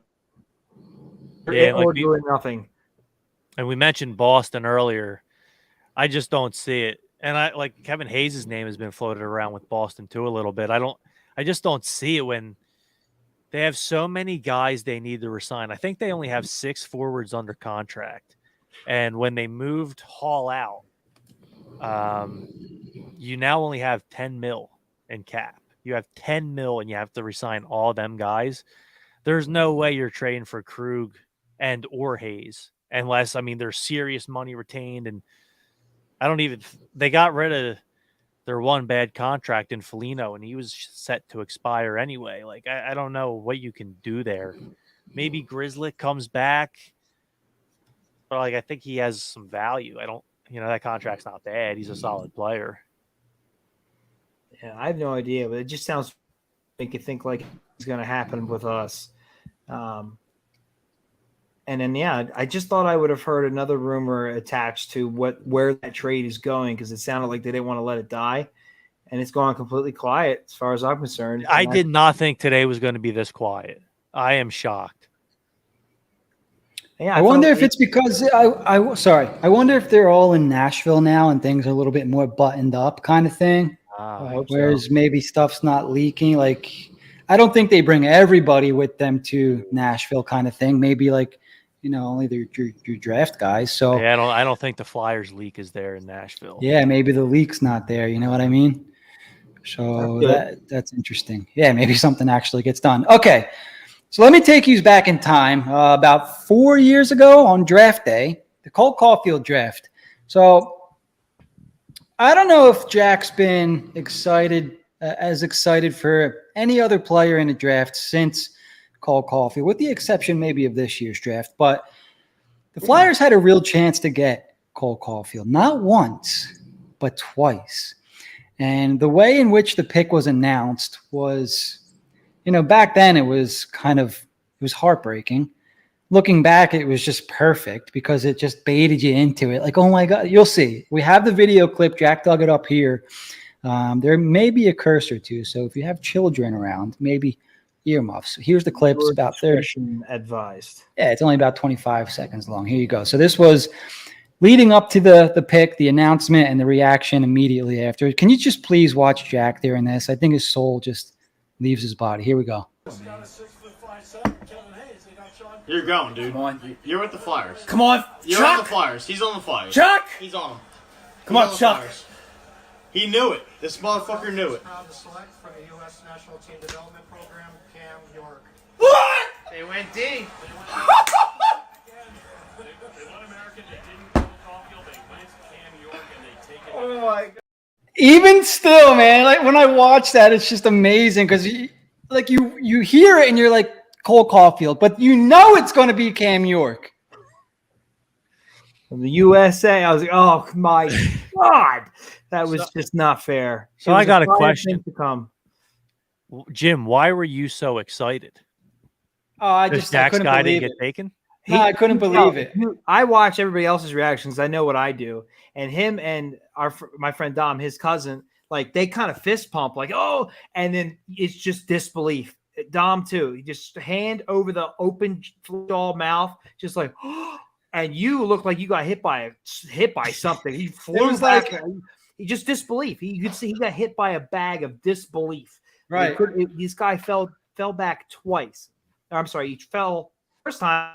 or doing nothing. And we mentioned Boston earlier. I just don't see it. And I like Kevin Hayes' name has been floated around with Boston too a little bit. I just don't see it when they have so many guys they need to resign. I think they only have 6 forwards under contract. And when they moved Hall out, you now only have 10 mil in cap. You have 10 mil and you have to resign all them guys. There's no way you're trading for Krug and or Hayes unless, there's serious money retained. And they got rid of their one bad contract in Foligno, and he was set to expire anyway. Like, I don't know what you can do there. Maybe Grizzly comes back, but I think he has some value. That contract's not bad. He's a solid player. Yeah, I have no idea, but it just sounds make you think like it's going to happen with us. And then, I just thought I would have heard another rumor attached to where that trade is going, because it sounded like they didn't want to let it die, and it's gone completely quiet as far as I'm concerned. I did not think today was going to be this quiet. I am shocked. Yeah, I wonder if it's because I wonder if they're all in Nashville now and things are a little bit more buttoned up kind of thing. Whereas maybe stuff's not leaking. Like, I don't think they bring everybody with them to Nashville kind of thing. Maybe only your draft guys. So yeah, I don't think the Flyers leak is there in Nashville. Yeah, maybe the leak's not there. You know what I mean? So that's interesting. Yeah, maybe something actually gets done. Okay, so let me take you back in time. About 4 years ago on draft day, the Cole Caulfield draft. So I don't know if Jack's been as excited for any other player in the draft since Cole Caulfield, with the exception maybe of this year's draft. But the Flyers had a real chance to get Cole Caulfield, not once, but twice. And the way in which the pick was announced was, back then it was heartbreaking. Looking back, it was just perfect because it just baited you into it. Like, oh my God, you'll see. We have the video clip. Jack dug it up here. There may be a curse or two. So if you have children around, maybe earmuffs. Here's the clip. It's about 30. Advised. Yeah, it's only about 25 seconds long. Here you go. So this was leading up to the pick, the announcement, and the reaction immediately after. Can you just please watch Jack during this? I think his soul just leaves his body. Here we go. You're going, dude. Come on. You're with the Flyers. Come on, You're Chuck. on the Flyers. He's on the Flyers. Chuck. He's on them. Come on, Chuck. Flyers. He knew it. This motherfucker knew it. Proud to select from the U.S. National Team Development Program, Cam York. What? They went deep. Oh my God. Even still, man, like when I watch that, it's just amazing because you hear it and you're like Cole Caulfield, but it's going to be Cam York. From the USA. I was like, oh my God. That was just not fair. So It was I got a fire question. thing to come. Jim, why were you so excited? Oh, I Because I Jack's couldn't guy believe didn't it. get taken? No, I couldn't believe it. I watch everybody else's reactions. I know what I do. And him and my friend Dom, his cousin, like they kind of fist pump, like, oh, and then it's just disbelief. Dom too. He just hand over the open jaw mouth, just like, oh, and you look like you got hit by something. He flew was back. like- He just disbelief. You could see he got hit by a bag of disbelief. Right. This guy fell back twice. I'm sorry, he fell first time,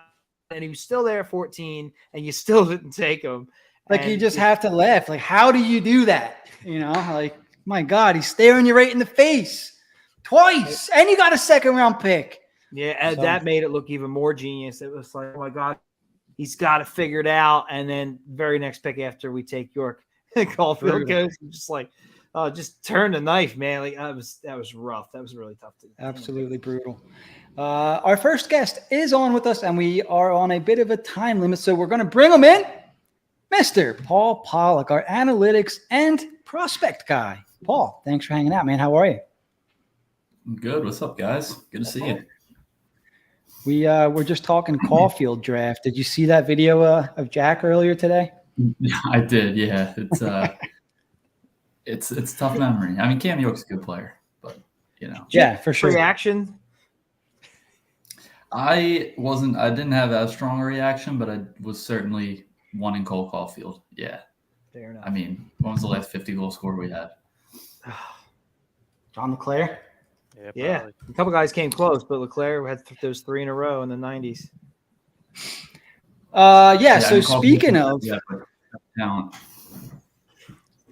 and he was still there at 14, and you still didn't take him. Like And you just have to laugh. Like, how do you do that? You know, like, my God, he's staring you right in the face twice, and you got a second-round pick. yeah, and So- that made it look even more genius. It was like, oh my God, he's got it figured out. And then very next pick after we take York, Caulfield goes, just like, oh, just turn the knife, man. Like that was rough. That was really tough to do. Absolutely brutal. Our first guest is on with us, and we are on a bit of a time limit, so we're going to bring him in. Mr. Paul Pollock, our analytics and prospect guy. Paul, thanks for hanging out, man. How are you? I'm good. What's up, guys? Good to see you. We're just talking Caulfield draft. Did you see that video of Jack earlier today? I did. Yeah, it's tough memory. I mean, Cam York's a good player, but Yeah, for sure. Reaction. I didn't have as strong a reaction, but I was certainly wanting Cole Caulfield. Yeah. Fair enough. I mean, when was the last 50-goal score we had? John LeClaire? Yeah, probably. a couple guys came close, but Leclerc had those 3 in a row in the 90s. Yeah, so and Caulfield- speaking of yeah, but talent.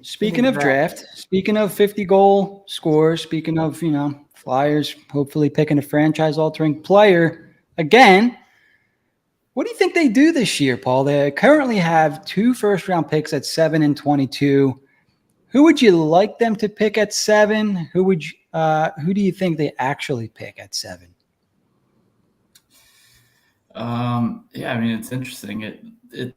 Speaking of draft, speaking of 50-goal scores, speaking of, Flyers hopefully picking a franchise-altering player again, what do you think they do this year, Paul? They currently have 2 first-round picks at 7 and 22. Who would you like them to pick at 7? Who do you think they actually pick at 7? Yeah, I mean, it's interesting. I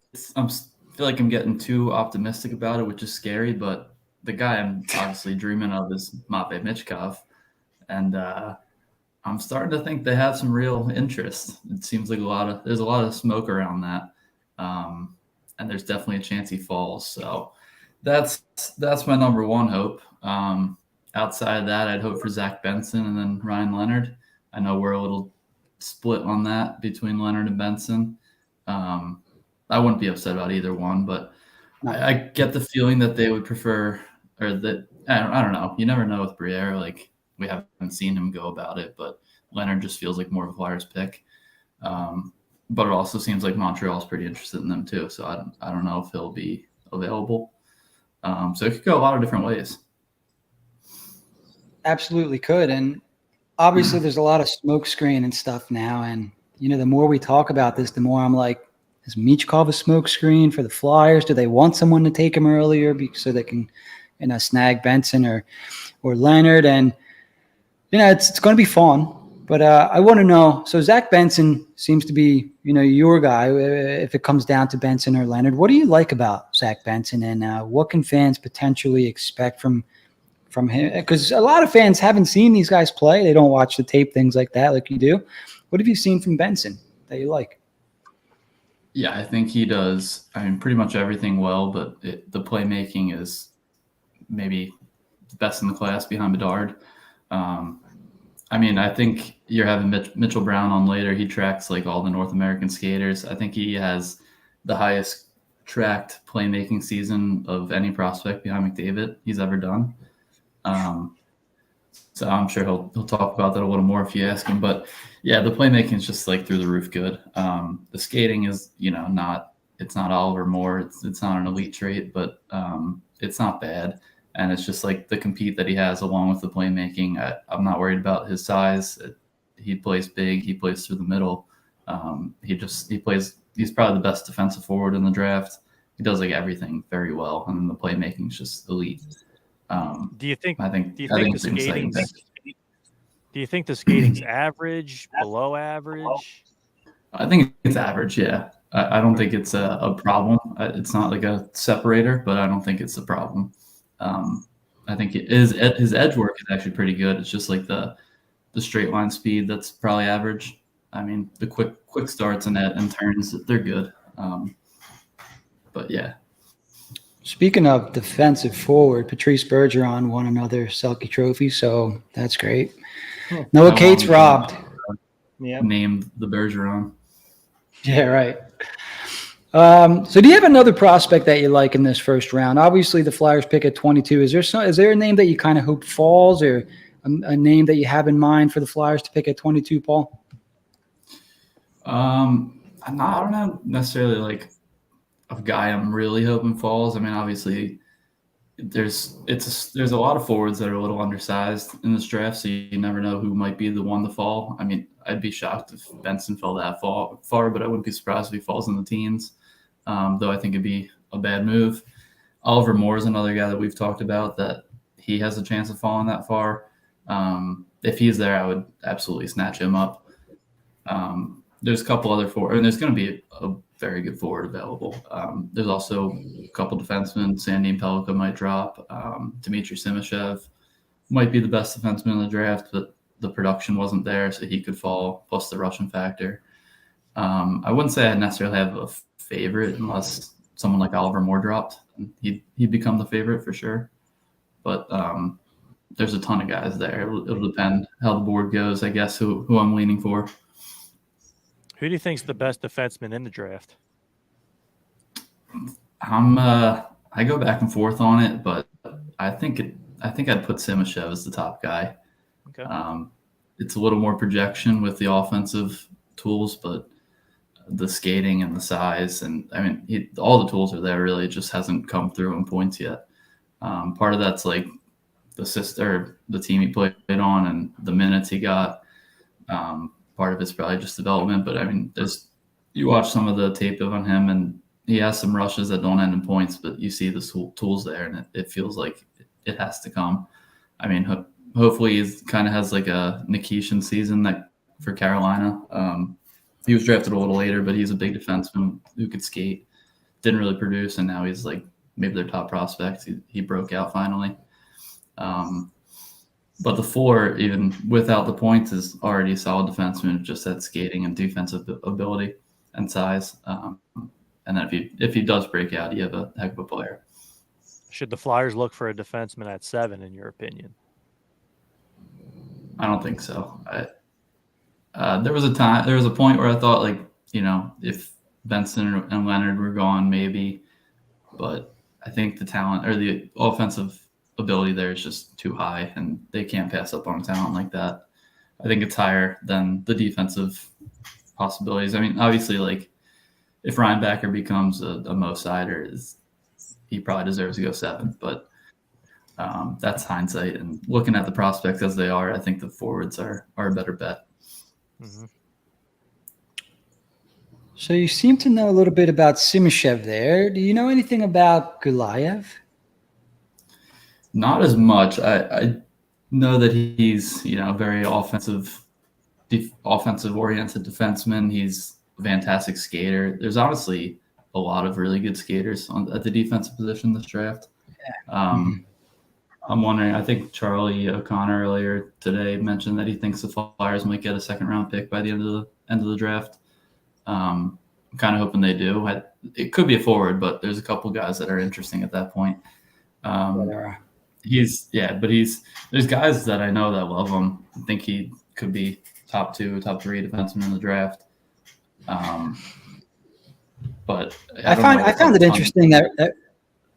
feel like I'm getting too optimistic about it, which is scary. But the guy I'm obviously dreaming of is Mitchel, and I'm starting to think they have some real interest. It seems like there's a lot of smoke around that, and there's definitely a chance he falls. So that's my number one hope. Outside of that, I'd hope for Zach Benson and then Ryan Leonard. I know we're a little split on that between Leonard and Benson. I wouldn't be upset about either one, but I get the feeling that they would prefer, or that I don't know. You never know with Briere. Like, we haven't seen him go about it, but Leonard just feels like more of a Flyers pick. But it also seems like Montreal's pretty interested in them too. So I don't know if he'll be available. So it could go a lot of different ways. Absolutely could. And obviously there's a lot of smoke screen and stuff now. And, the more we talk about this, the more I'm like, is Mitchel a smoke screen for the Flyers? Do they want someone to take him earlier so they can, snag Benson or Leonard? And, it's going to be fun. But I want to know, so Zach Benson seems to be, your guy. If it comes down to Benson or Leonard, what do you like about Zach Benson, and what can fans potentially expect from him? Because a lot of fans haven't seen these guys play. They don't watch the tape, things like that, like you do. What have you seen from Benson that you like? Yeah, I think he does. I mean, pretty much everything well, but the playmaking is maybe the best in the class behind Bedard. I mean, I think you're having Mitchell Brown on later. He tracks like all the North American skaters. I think he has the highest tracked playmaking season of any prospect behind McDavid he's ever done. So I'm sure he'll talk about that a little more if you ask him. But yeah, the playmaking is just like through the roof good. The skating is, it's not Oliver Moore. It's not an elite trait, but it's not bad. And it's just like the compete that he has along with the playmaking. I'm not worried about his size. He plays big. He plays through the middle. He's probably the best defensive forward in the draft. He does like everything very well. And then the playmaking is just elite. Do you think the skating's average, below average? I think it's average, yeah. I don't think it's a problem. It's not like a separator, but I don't think it's a problem. I think his edge work is actually pretty good. It's just like the straight line speed that's probably average. I mean, the quick starts and turns, they're good. But yeah. Speaking of defensive forward, Patrice Bergeron won another Selke Trophy, so that's great. Noah How Cates long we robbed. named the Bergeron. Yeah, right. So do you have another prospect that you like in this first round? Obviously, the Flyers pick at 22. Is there a name that you kind of hope falls, or a name that you have in mind for the Flyers to pick at 22, Paul? I don't know necessarily like a guy I'm really hoping falls. I mean, obviously, there's a lot of forwards that are a little undersized in this draft, so you never know who might be the one to fall. I mean, I'd be shocked if Benson fell that far, but I wouldn't be surprised if he falls in the teens. Though I think it'd be a bad move. Oliver Moore is another guy that we've talked about that he has a chance of falling that far. If he's there, I would absolutely snatch him up. There's a couple other forwards, and there's going to be a very good forward available. There's also a couple defensemen. Sandin Pellikka might drop. Dmitry Simashev might be the best defenseman in the draft, but the production wasn't there, so he could fall, plus the Russian factor. I wouldn't say I necessarily have a favorite unless someone like Oliver Moore dropped. He'd become the favorite for sure. But there's a ton of guys there. It'll depend how the board goes, I guess, who I'm leaning for. Who do you think's the best defenseman in the draft? I go back and forth on it, but I think I'd put Simashev as the top guy. Okay. It's a little more projection with the offensive tools, but the skating and the size, and I mean, all the tools are there. Really, it just hasn't come through in points yet. Part of that's like the team he played on and the minutes he got. Part of it's probably just development, but I mean, you watch some of the tape on him, and he has some rushes that don't end in points, but you see the tools there, and it feels like it has to come. I mean, hopefully he kind of has like a Nikishin season for Carolina. He was drafted a little later, but he's a big defenseman who could skate. Didn't really produce, and now he's like maybe their top prospect. He broke out finally. But the 4, even without the points, is already a solid defenseman, just that skating and defensive ability and size. And then if he does break out, you have a heck of a player. Should the Flyers look for a defenseman at 7, in your opinion? I don't think so. There was a point where I thought, like, if Benson and Leonard were gone, maybe, but I think the talent or the offensive ability there is just too high, and they can't pass up on a talent like that. I think it's higher than the defensive possibilities. I mean, obviously, like, if Ryan Backer becomes a Mo Sider, he probably deserves to go 7, but that's hindsight. And looking at the prospects as they are, I think the forwards are a better bet. Mm-hmm. So you seem to know a little bit about Simashev there. Do you know anything about Gulayev? Not as much. I know that he's very offensive oriented defenseman. He's a fantastic skater. There's honestly a lot of really good skaters at the defensive position this draft. I'm wondering, I think Charlie O'Connor earlier today mentioned that he thinks the Flyers might get a second round pick by the end of the draft. I'm kind of hoping they do. It could be a forward, but there's a couple guys that are interesting at that point. There's guys that I know that love him. I think he could be top 2, top 3 defenseman in the draft. But I found it interesting that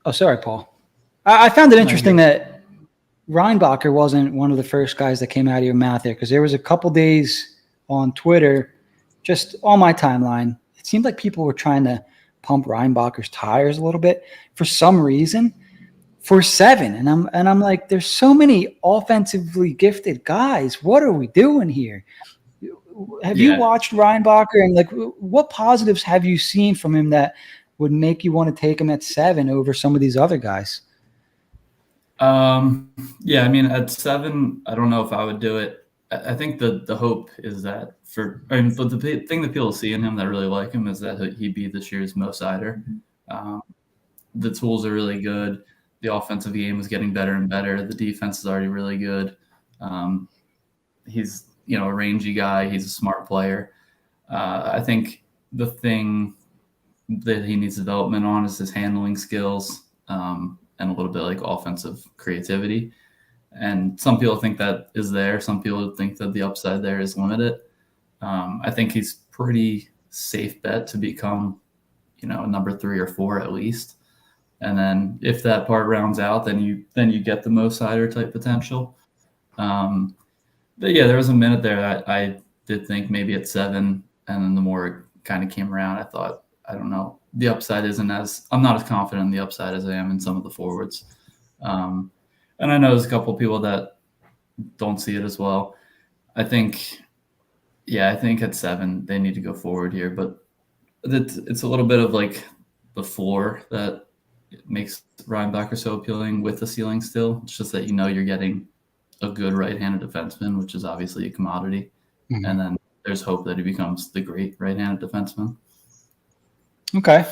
oh, sorry, Paul. I found it interesting that Reinbacher wasn't one of the first guys that came out of your mouth there, because there was a couple days on Twitter, just on my timeline, it seemed like people were trying to pump Reinbacher's tires a little bit for some reason for 7. And I'm like, there's so many offensively gifted guys. What are we doing here? Have you watched Reinbacher, and like, what positives have you seen from him that would make you want to take him at 7 over some of these other guys? I mean, at 7, I don't know if I would do it. I think the hope is that but the thing that people see in him that really like him is that he'd be this year's Mo Sider. The tools are really good. The offensive game is getting better and better. The defense is already really good. He's a rangy guy. He's a smart player. I think the thing that he needs development on is his handling skills and a little bit like offensive creativity. And some people think that is there. Some people think that the upside there is limited. I think he's pretty safe bet to become, a number 3 or 4 at least. And then if that part rounds out, then you get the Mo Sider type potential. But yeah, there was a minute there that I did think maybe at 7, and then the more it kind of came around, I thought, I don't know, the upside I'm not as confident in the upside as I am in some of the forwards. And I know there's a couple of people that don't see it as well. I think at 7 they need to go forward here, but it's a little bit of like the floor that makes Reinbacher so appealing with the ceiling still. It's just that you're getting a good right-handed defenseman, which is obviously a commodity. Mm-hmm. And then there's hope that he becomes the great right-handed defenseman. Okay.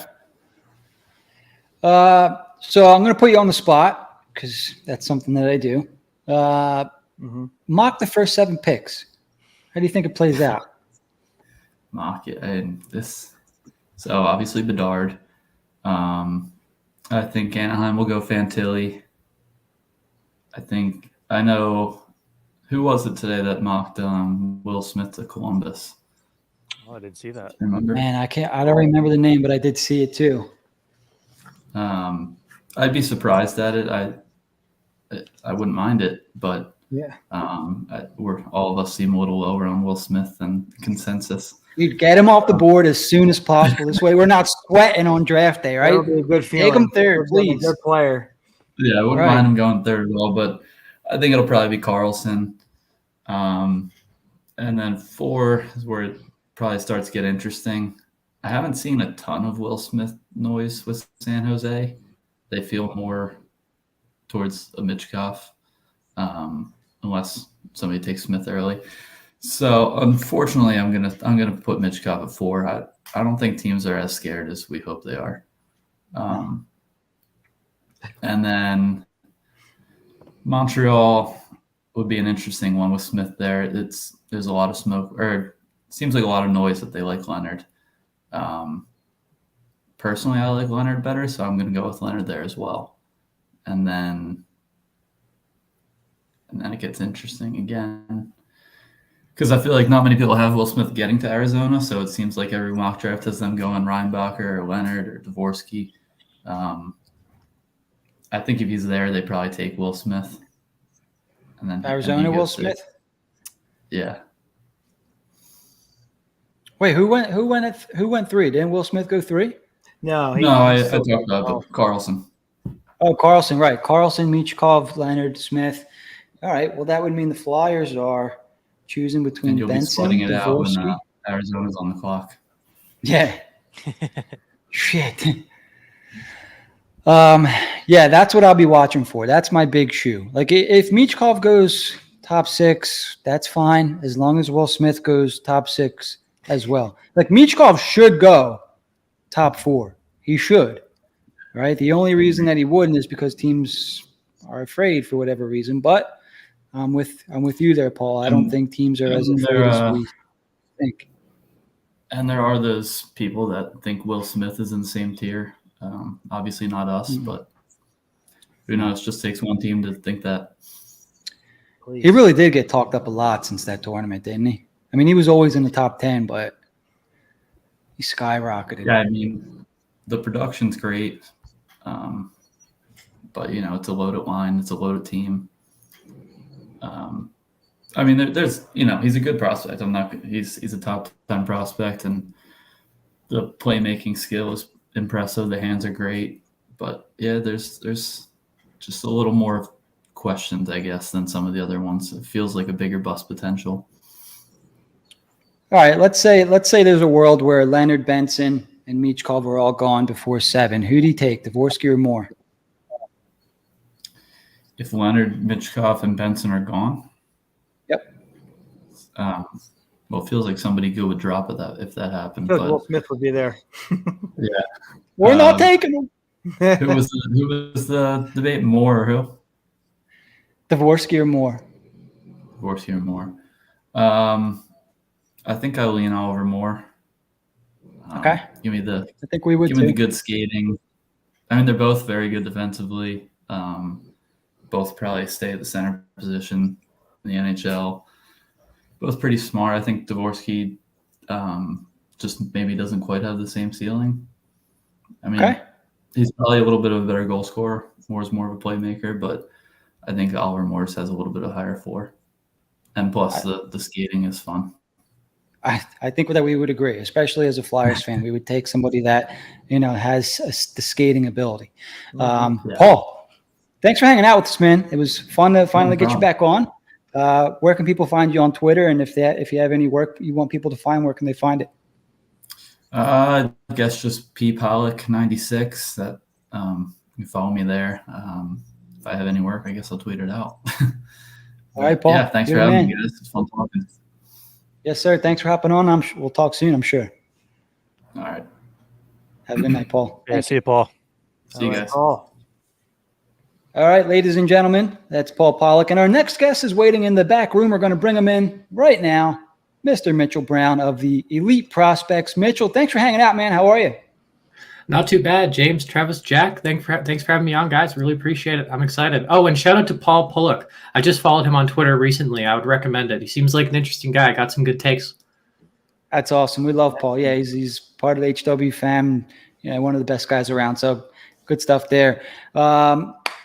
So I'm going to put you on the spot because that's something that I do. Mock the first 7 picks. How do you think it plays out? Mock it. And so obviously Bedard. I think Anaheim will go Fantilli. I know who was it today that mocked Will Smith to Columbus? Oh, I didn't see that. Remember? Man, I don't remember the name, but I did see it too. I'd be surprised at it. I wouldn't mind it, but yeah, all of us seem a little lower on Will Smith than consensus. You'd get him off the board as soon as possible. This way, we're not sweating on draft day, right? That would be a good feeling. Take him third, please. Good player. Yeah, I wouldn't mind him going third at all, but I think it'll probably be Carlson. And then 4 is where it probably starts to get interesting. I haven't seen a ton of Will Smith noise with San Jose. They feel more towards a Mitchkov, unless somebody takes Smith early. So unfortunately, I'm gonna put Mitchkov at 4. I don't think teams are as scared as we hope they are. And then Montreal would be an interesting one with Smith there. There's a lot of smoke, or it seems like a lot of noise that they like Leonard. Personally, I like Leonard better, so I'm gonna go with Leonard there as well. And then it gets interesting again. Because I feel like not many people have Will Smith getting to Arizona, so it seems like every mock draft has them going Reinbacher or Leonard or Dvorsky. I think if he's there, they probably take Will Smith. And then Arizona Will Smith? Yeah. Wait, who went 3? Didn't Will Smith go 3? No, I talked about Carlson. Oh, Carlson, right. Carlson, Michkov, Leonard, Smith. All right, well, that would mean the Flyers are choosing between and you'll Benson, be splitting it out Dvorsky. when Arizona's on the clock. Yeah. Shit. Yeah, that's what I'll be watching for. That's my big shoe. Like if Michkov goes top 6, that's fine, as long as Will Smith goes top 6 as well. Like Michkov should go top 4. He should. Right? The only reason that he wouldn't is because teams are afraid for whatever reason. But I'm with you there, Paul. I don't think teams are as afraid as we think. And there are those people that think Will Smith is in the same tier. Obviously not us, but who knows? Just takes one team to think that. He really did get talked up a lot since that tournament, didn't he? I mean, he was always in the top 10, but he skyrocketed. Yeah, I mean, the production's great. But, it's a loaded line. It's a loaded team. I mean, there's, he's a good prospect. He's a top 10 prospect, and the playmaking skill is impressive. The hands are great. But, yeah, there's just a little more questions, I guess, than some of the other ones. It feels like a bigger bust potential. All right, let's say there's a world where Leonard, Benson, and Michkov are all gone before 7. Who do you take, Dvorsky or Moore? If Leonard, Michkov, and Benson are gone? Yep. Well, Well, it feels like somebody good would drop it that if that happened. I feel like Will But Smith would be there. yeah, We're not taking them. who was the debate? Moore or who? Dvorsky or Moore? Dvorsky or Moore? I think I'll lean Oliver Moore. Okay. Give me the I think we would give me too. the good skating. I mean, they're both very good defensively. Both probably stay at the center position in the NHL. Both pretty smart. I think Dvorsky just maybe doesn't quite have the same ceiling. I mean, he's probably a little bit of a better goal scorer. Moore's more of a playmaker, but I think Oliver Morris has a little bit of higher floor. And plus, the skating is fun. I think that we would agree, especially as a Flyers fan. We would take somebody that, has the skating ability. Paul, thanks for hanging out with us, man. It was fun to finally get you back on. Where can people find you on Twitter? And if you have any work you want people to find, where can they find it? I guess just P Pollock 96. That you follow me there. If I have any work, I guess I'll tweet it out. All right, Paul. Yeah, thanks for having me, guys. It's fun talking. Yes, sir. Thanks for hopping on. We'll talk soon, I'm sure. All right. Have a good night, Paul. Yeah, see you, Paul. See you guys. Paul. All right, ladies and gentlemen, that's Paul Pollock. And our next guest is waiting in the back room. We're going to bring him in right now, Mr. Mitchel Brown of the Elite Prospects. Mitchell, thanks for hanging out, man. How are you? Not too bad, James, Travis, Jack. Thanks for having me on, guys. Really appreciate it. I'm excited. Oh, and shout out to Paul Pollock. I just followed him on Twitter recently. I would recommend it. He seems like an interesting guy. Got some good takes. That's awesome. We love Paul. Yeah, he's part of the HW fam. One of the best guys around. So good stuff there.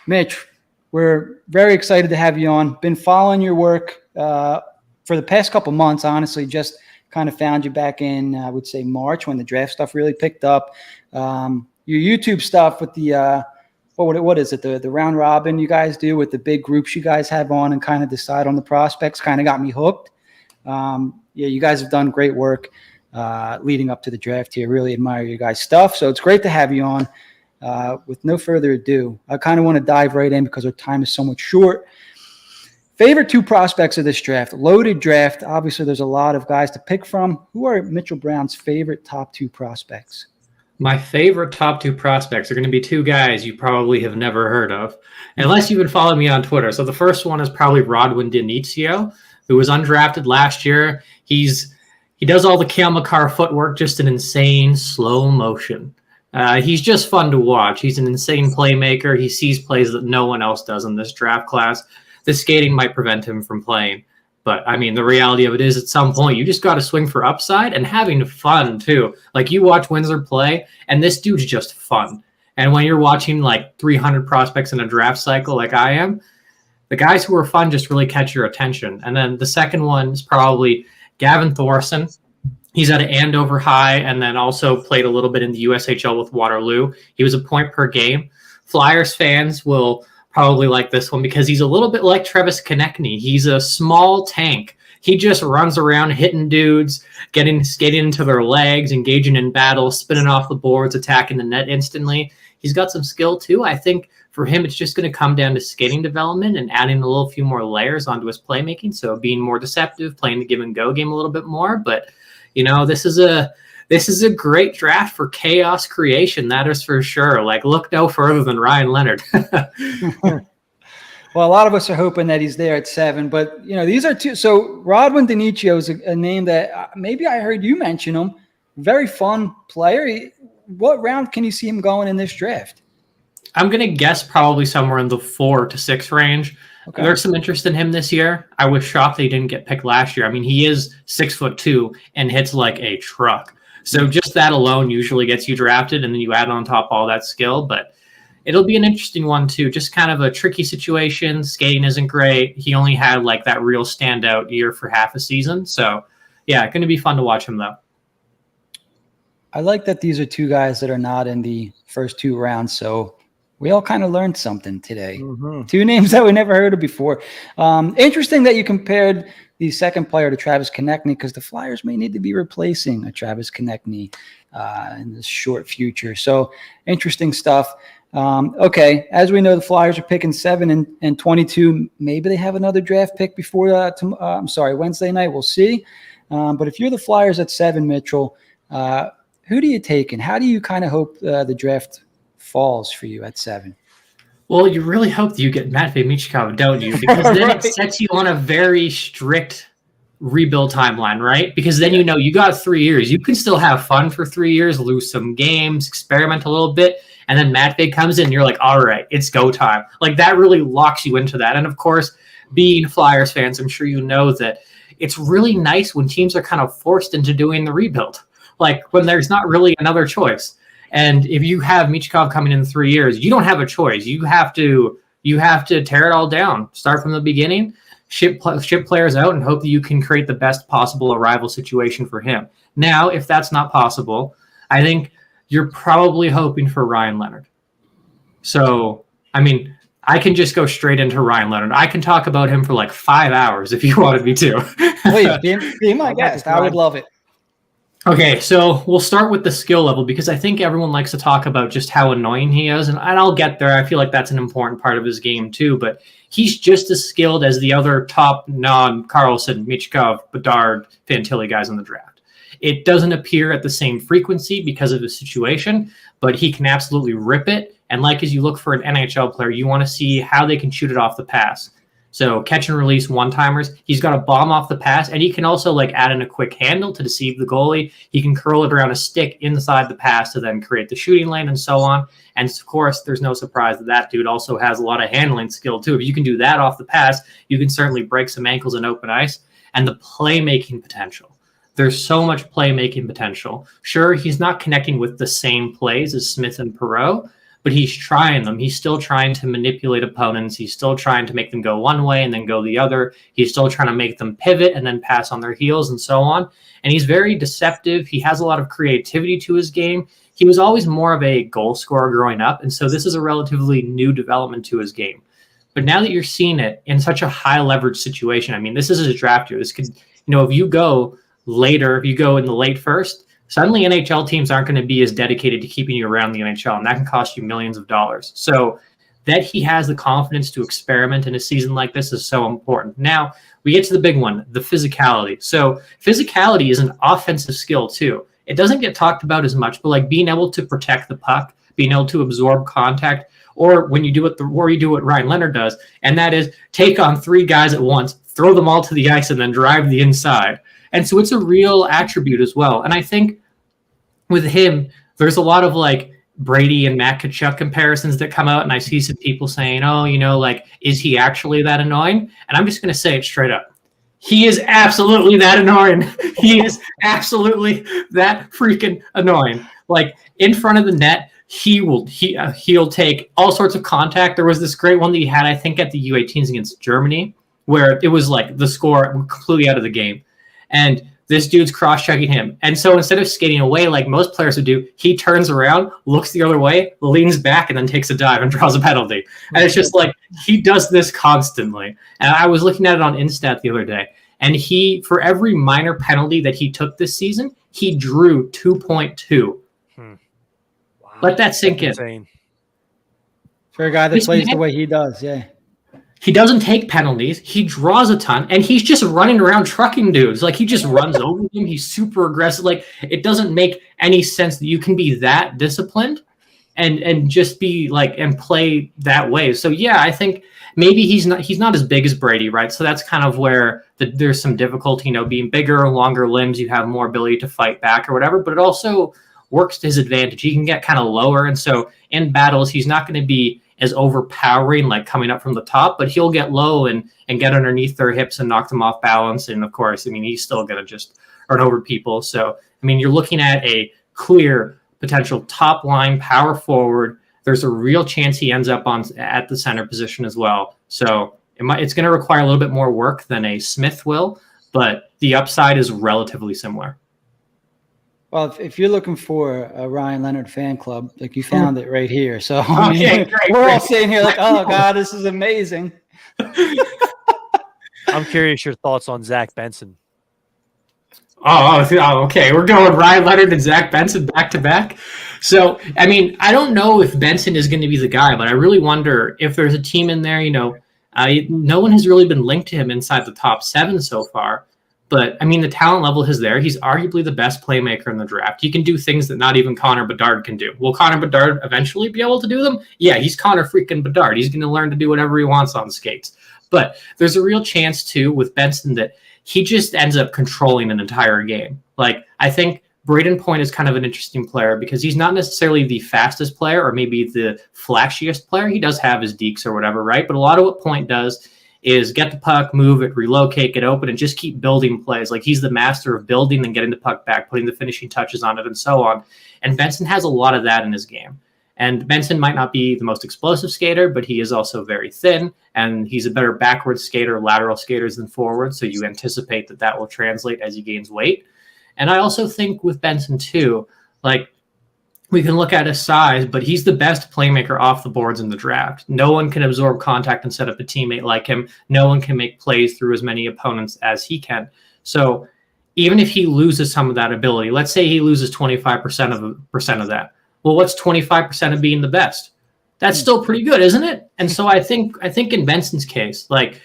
Mitch, we're very excited to have you on. Been following your work for the past couple months, honestly. Just kind of found you back in, I would say, March when the draft stuff really picked up. Your YouTube stuff with the what is it? The round robin you guys do with the big groups you guys have on and kind of decide on the prospects kind of got me hooked. You guys have done great work leading up to the draft here. Really admire your guys' stuff. So it's great to have you on. With no further ado, I kind of want to dive right in because our time is so much short. Favorite two prospects of this draft, loaded draft. Obviously, there's a lot of guys to pick from. Who are Mitchel Brown's favorite top two prospects? My favorite top two prospects are going to be two guys you probably have never heard of, unless you've been following me on Twitter. So the first one is probably Rodwin Denicio, who was undrafted last year. He does all the Cale Makar footwork, just an insane slow motion. He's just fun to watch. He's an insane playmaker. He sees plays that no one else does in this draft class. The skating might prevent him from playing. But, I mean, the reality of it is at some point you just got to swing for upside and having fun, too. Like, you watch Windsor play, and this dude's just fun. And when you're watching, 300 prospects in a draft cycle like I am, the guys who are fun just really catch your attention. And then the second one is probably Gavin Thorson. He's out of Andover High and then also played a little bit in the USHL with Waterloo. He was a point per game. Flyers fans will probably like this one because he's a little bit like Travis Konechny. He's a small tank. He just runs around hitting dudes, skating into their legs, engaging in battle, spinning off the boards, attacking the net instantly. He's got some skill too. I think for him, it's just going to come down to skating development and adding a few more layers onto his playmaking. So being more deceptive, playing the give and go game a little bit more. But this is a great draft for chaos creation. That is for sure. Look no further than Ryan Leonard. Well, a lot of us are hoping that he's there at 7, but these are two. So Rodwin Denicio is a name that maybe I heard you mention him. Very fun player. What round can you see him going in this draft? I'm going to guess probably somewhere in the 4 to 6 range. Okay. There's some interest in him this year. I was shocked that he didn't get picked last year. I mean, he is 6'2" and hits like a truck. So just that alone usually gets you drafted, and then you add on top all that skill. But it'll be an interesting one, too. Just kind of a tricky situation. Skating isn't great. He only had that real standout year for half a season. So, yeah, going to be fun to watch him, though. I like that these are two guys that are not in the first 2 rounds. So we all kind of learned something today. Mm-hmm. 2 names that we never heard of before. Interesting that you compared the second player to Travis Konechny because the Flyers may need to be replacing a Travis Konechny in the short future. So interesting stuff. Okay, as we know, the Flyers are picking 7 and 22. Maybe they have another draft pick before Wednesday night. We'll see. But if you're the Flyers at 7, Mitchell, who do you take, and how do you kind of hope the draft falls for you at 7? Well, you really hope that you get Matvei Michkov, don't you? Because then Right. it sets you on a very strict rebuild timeline, right? Because then you know you got 3 years. You can still have fun for 3 years, lose some games, experiment a little bit, and then Matvei comes in and you're like, all right, it's go time. Like that really locks you into that. And of course, being Flyers fans, I'm sure you know that it's really nice when teams are kind of forced into doing the rebuild, like when there's not really another choice. And if you have Michkov coming in 3 years, you don't have a choice. You have to tear it all down, start from the beginning, ship players out, and hope that you can create the best possible arrival situation for him. Now, if that's not possible, I think you're probably hoping for Ryan Leonard. So, I mean, I can just go straight into Ryan Leonard. I can talk about him for like 5 hours if you wanted me to. Please, be my guest. I would love it. Okay, so we'll start with the skill level because I think everyone likes to talk about just how annoying he is, and I'll get there. I feel like that's an important part of his game too, but he's just as skilled as the other top non-Karlsson, Michkov, Bedard, Fantilli guys in the draft. It doesn't appear at the same frequency because of the situation, but he can absolutely rip it, and like as you look for an NHL player, you want to see how they can shoot it off the pass. So catch and release one-timers. He's got a bomb off the pass, and he can also like add in a quick handle to deceive the goalie. He can curl it around a stick inside the pass to then create the shooting lane and so on. And of course, there's no surprise that dude also has a lot of handling skill too. If you can do that off the pass, you can certainly break some ankles in open ice. And the playmaking potential. There's so much playmaking potential. Sure, he's not connecting with the same plays as Smith and Perreault, but he's trying them. He's still trying to manipulate opponents. He's still trying to make them go one way and then go the other. He's still trying to make them pivot and then pass on their heels and so on. And he's very deceptive. He has a lot of creativity to his game. He was always more of a goal scorer growing up, and so this is a relatively new development to his game. But now that you're seeing it in such a high leverage situation, I mean, this is his draft year. This could, if you go later, if you go in the late first, suddenly NHL teams aren't going to be as dedicated to keeping you around the NHL, and that can cost you millions of dollars. So that he has the confidence to experiment in a season like this is so important. Now, we get to the big one, the physicality. So physicality is an offensive skill too. It doesn't get talked about as much, but like being able to protect the puck, being able to absorb contact, or when you do it, you do what Ryan Leonard does, and that is take on 3 guys at once, throw them all to the ice, and then drive the inside. And so it's a real attribute as well. And I think with him, there's a lot of like Brady and Matt Tkachuk comparisons that come out, and I see some people saying, oh, like, is he actually that annoying? And I'm just going to say it straight up. He is absolutely that annoying. He is absolutely that freaking annoying. Like, in front of the net, he'll take all sorts of contact. There was this great one that he had, I think, at the U18s against Germany, where it was like the score completely out of the game. And this dude's cross-checking him. And so instead of skating away like most players would do, he turns around, looks the other way, leans back, and then takes a dive and draws a penalty. And it's just like, he does this constantly. And I was looking at it on Instat the other day, and for every minor penalty that he took this season, he drew 2.2. Wow. Let that sink in. For a guy that plays the way he does, yeah. He doesn't take penalties. He draws a ton, and he's just running around trucking dudes. Like, he just runs over them. He's super aggressive. Like, it doesn't make any sense that you can be that disciplined and just be like and play that way. So yeah, I think maybe he's not as big as Brady, right? So that's kind of where there's some difficulty. Being bigger, longer limbs, you have more ability to fight back or whatever. But it also works to his advantage. He can get kind of lower, and so in battles, he's not going to be as overpowering, like coming up from the top, but he'll get low and get underneath their hips and knock them off balance. And of course, he's still going to just run over people. So, you're looking at a clear potential top line power forward. There's a real chance he ends up at the center position as well. So it's going to require a little bit more work than a Smith will, but the upside is relatively similar. Well, if you're looking for a Ryan Leonard fan club, like, you found it right here. So we're all sitting here like, oh God, this is amazing. I'm curious your thoughts on Zach Benson. Oh, okay. We're going Ryan Leonard and Zach Benson back to back. So, I don't know if Benson is going to be the guy, but I really wonder if there's a team in there. No one has really been linked to him inside the top 7 so far. But I mean, the talent level is there. He's arguably the best playmaker in the draft. He can do things that not even Connor Bedard can do. Will Connor Bedard eventually be able to do them? Yeah, he's Connor freaking Bedard. He's going to learn to do whatever he wants on skates. But there's a real chance too with Benson that he just ends up controlling an entire game. Like, I think Braden Point is kind of an interesting player because he's not necessarily the fastest player or maybe the flashiest player. He does have his deeks or whatever, right? But a lot of what Point does is get the puck, move it, relocate, get open, and just keep building plays. Like, he's the master of building and getting the puck back, putting the finishing touches on it, and so on. And Benson has a lot of that in his game. And Benson might not be the most explosive skater, but he is also very thin, and he's a better backwards skater, lateral skaters than forward, so you anticipate that that will translate as he gains weight. And I also think with Benson, too, like, we can look at his size, but he's the best playmaker off the boards in the draft. No one can absorb contact and set up a teammate like him. No one can make plays through as many opponents as he can. So even if he loses some of that ability, let's say he loses 25% of that. Well, what's 25% of being the best? That's still pretty good, isn't it? And so I think in Benson's case, like,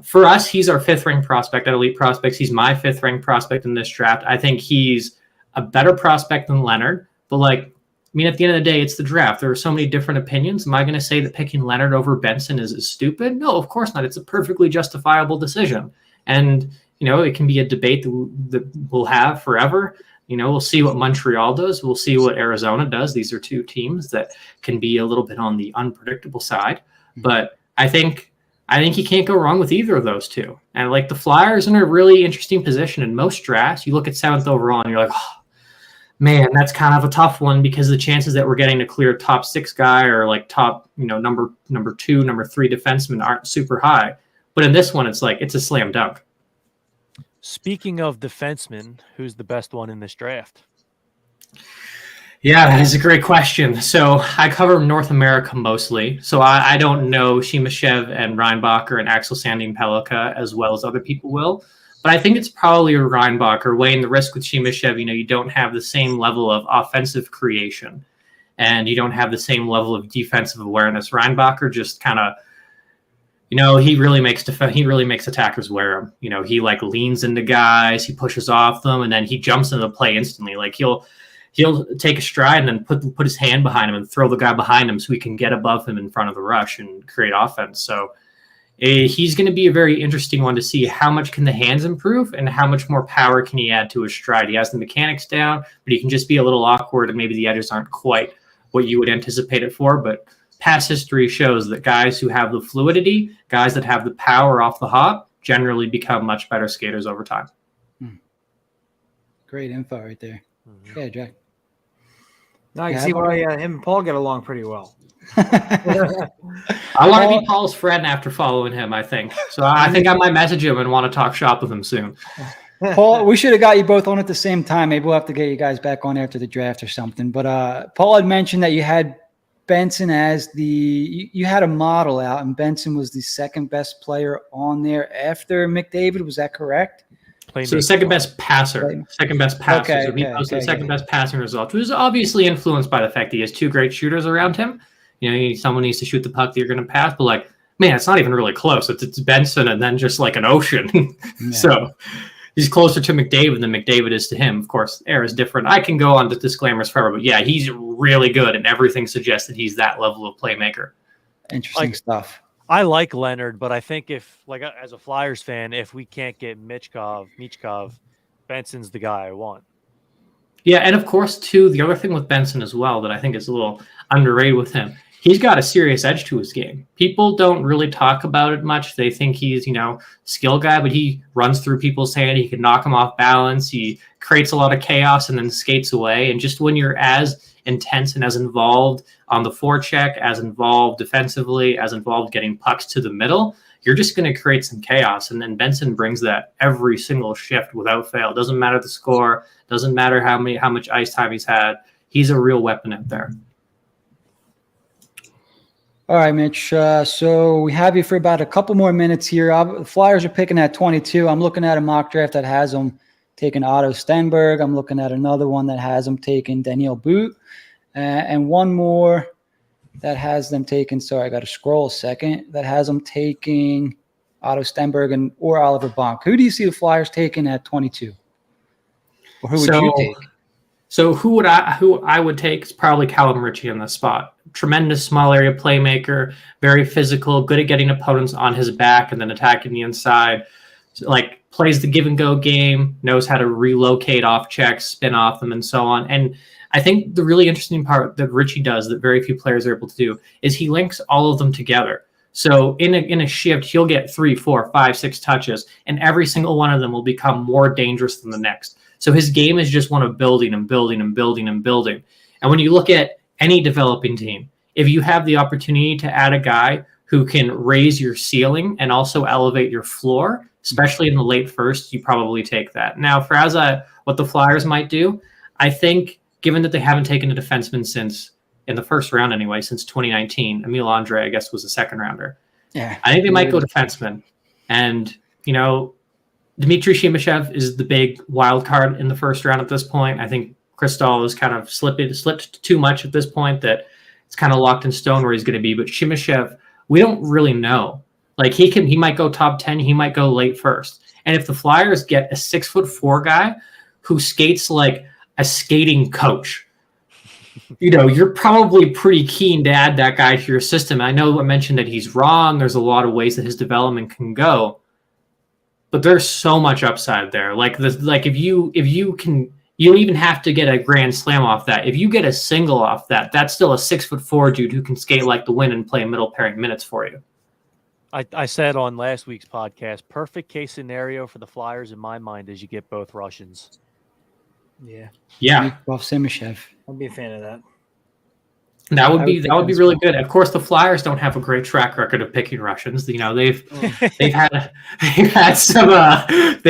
for us, he's our fifth-ranked prospect at Elite Prospects. He's my fifth-ranked prospect in this draft. I think he's a better prospect than Leonard. But, like, I mean, at the end of the day, it's the draft. There are so many different opinions. Am I going to say that picking Leonard over Benson is stupid? No, of course not. It's a perfectly justifiable decision. And, you know, it can be a debate that we'll have forever. You know, we'll see what Montreal does. We'll see what Arizona does. These are two teams that can be a little bit on the unpredictable side. But I think you can't go wrong with either of those two. And, like, the Flyers are in a really interesting position. In most drafts, you look at 7th overall and you're like, oh, man, that's kind of a tough one because the chances that we're getting a clear top 6 guy or like top, you know, number 2, number 3 defenseman aren't super high. But in this one, it's like, it's a slam dunk. Speaking of defensemen, who's the best one in this draft? Yeah, that is a great question. So I cover North America mostly. So I don't know Shemashev and Reinbacher and Axel Sandin Pellikka as well as other people will. But I think it's probably a Reinbacher weighing the risk with Shemashev. You know, you don't have the same level of offensive creation and you don't have the same level of defensive awareness. Reinbacher just kind of, you know, he really makes attackers wear him. You know, he like leans into guys, he pushes off them, and then he jumps into the play instantly. Like he'll take a stride and then put his hand behind him and throw the guy behind him so he can get above him in front of the rush and create offense. So he's going to be a very interesting one to see how much can the hands improve and how much more power can he add to his stride. He has the mechanics down, but he can just be a little awkward and maybe the edges aren't quite what you would anticipate it for. But past history shows that guys who have the fluidity, guys that have the power off the hop, generally become much better skaters over time. Great info right there. Yeah, Jack. Now I can see why him and Paul get along pretty well. I want to be Paul's friend after following him, I think. So I think I might message him and want to talk shop with him soon. Paul, we should have got you both on at the same time. Maybe we'll have to get you guys back on after the draft or something. But Paul had mentioned that you had Benson as you had a model out, and Benson was the second best player on there after McDavid. Was that correct? So the second best passer. Okay, so he posted the second best passing result, which was obviously influenced by the fact that he has 2 great shooters around him. You know, someone needs to shoot the puck that you're going to pass, but like, man, it's not even really close. It's Benson and then just like an ocean. Yeah. So he's closer to McDavid than McDavid is to him. Of course, air is different. I can go on to disclaimers forever, but yeah, he's really good, and everything suggests that he's that level of playmaker. Interesting stuff. I like Leonard, but I think if, like, as a Flyers fan, if we can't get Michkov, Benson's the guy I want. Yeah, and of course, too, the other thing with Benson as well that I think is a little underrated with him, he's got a serious edge to his game. People don't really talk about it much. They think he's, you know, skill guy, but he runs through people's hand. He can knock them off balance. He creates a lot of chaos and then skates away. And just when you're as intense and as involved on the forecheck, as involved defensively, as involved getting pucks to the middle, you're just going to create some chaos. And then Benson brings that every single shift without fail. Doesn't matter the score. Doesn't matter how much ice time he's had. He's a real weapon out there. All right, Mitch. So we have you for about a couple more minutes here. The Flyers are picking at 22. I'm looking at a mock draft that has them taking Otto Stenberg. I'm looking at another one that has them taking Daniel Boot. And one more that has them taking, sorry, I got to scroll a second, that has them taking Otto Stenberg or Oliver Bonk. Who do you see the Flyers taking at 22? Or who would you take? So who I would take is probably Callum Ritchie in this spot. Tremendous small area playmaker, very physical, good at getting opponents on his back and then attacking the inside. Like plays the give and go game, knows how to relocate off checks, spin off them, and so on. And I think the really interesting part that Ritchie does that very few players are able to do is he links all of them together. So in a shift, he'll get 3, 4, 5, 6 touches, and every single one of them will become more dangerous than the next. So his game is just one of building and building and building and building. And when you look at any developing team, if you have the opportunity to add a guy who can raise your ceiling and also elevate your floor, especially in the late first, you probably take that. Now, for what the Flyers might do, I think, given that they haven't taken a defenseman since, in the first round anyway, since 2019, Emil Andre, I guess, was a second rounder. Yeah, I think they might go defenseman. And, Dmitry Shemashev is the big wild card in the first round at this point. I think Kristall has kind of slipped too much at this point that it's kind of locked in stone where he's going to be. But Shemashev, we don't really know. Like he might go top 10, he might go late first. And if the Flyers get a 6'4" guy who skates like a skating coach, you're probably pretty keen to add that guy to your system. I know I mentioned that he's wrong. There's a lot of ways that his development can go, but there's so much upside there. If you can, you don't even have to get a grand slam off that. If you get a single off that, that's still a 6'4" dude who can skate like the wind and play middle pairing minutes for you. I said on last week's podcast, perfect case scenario for the Flyers in my mind is you get both Russians. Yeah. Well, Simashev. I'd be a fan of that. That would be really good. Of course, the Flyers don't have a great track record of picking Russians. They've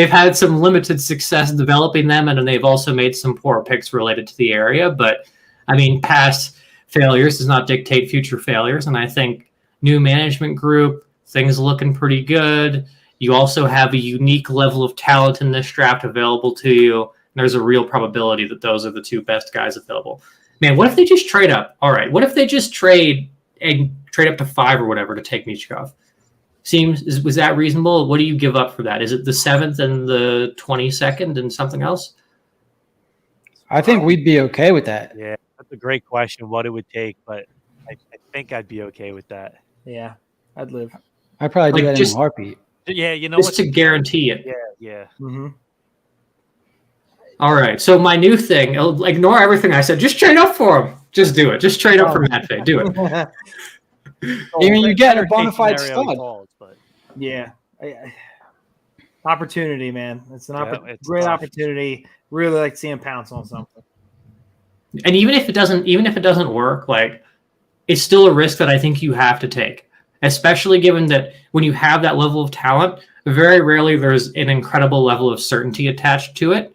had some limited success developing them, and they've also made some poor picks related to the area. But I mean, past failures does not dictate future failures, and I think new management group, things looking pretty good. You also have a unique level of talent in this draft available to you. There's a real probability that those are the two best guys available. Man, what if they just trade up? All right, what if they just trade up to 5 or whatever to take Michkov? Was that reasonable? What do you give up for that? Is it the 7th and the 22nd and something else? I think we'd be okay with that. Yeah, that's a great question, what it would take, but I think I'd be okay with that. Yeah, I'd live. I'd probably do that in a heartbeat. Yeah, just to guarantee it. Yeah. Mm-hmm. All right, so my new thing, ignore everything I said. Just trade up for him. Just do it. Just trade up for Matvey. Do it. You get a bona fide stud. Yeah. Opportunity, man. It's great opportunity. Really like seeing pounce on something. And even if it doesn't work, it's still a risk that I think you have to take, especially given that when you have that level of talent, very rarely there's an incredible level of certainty attached to it.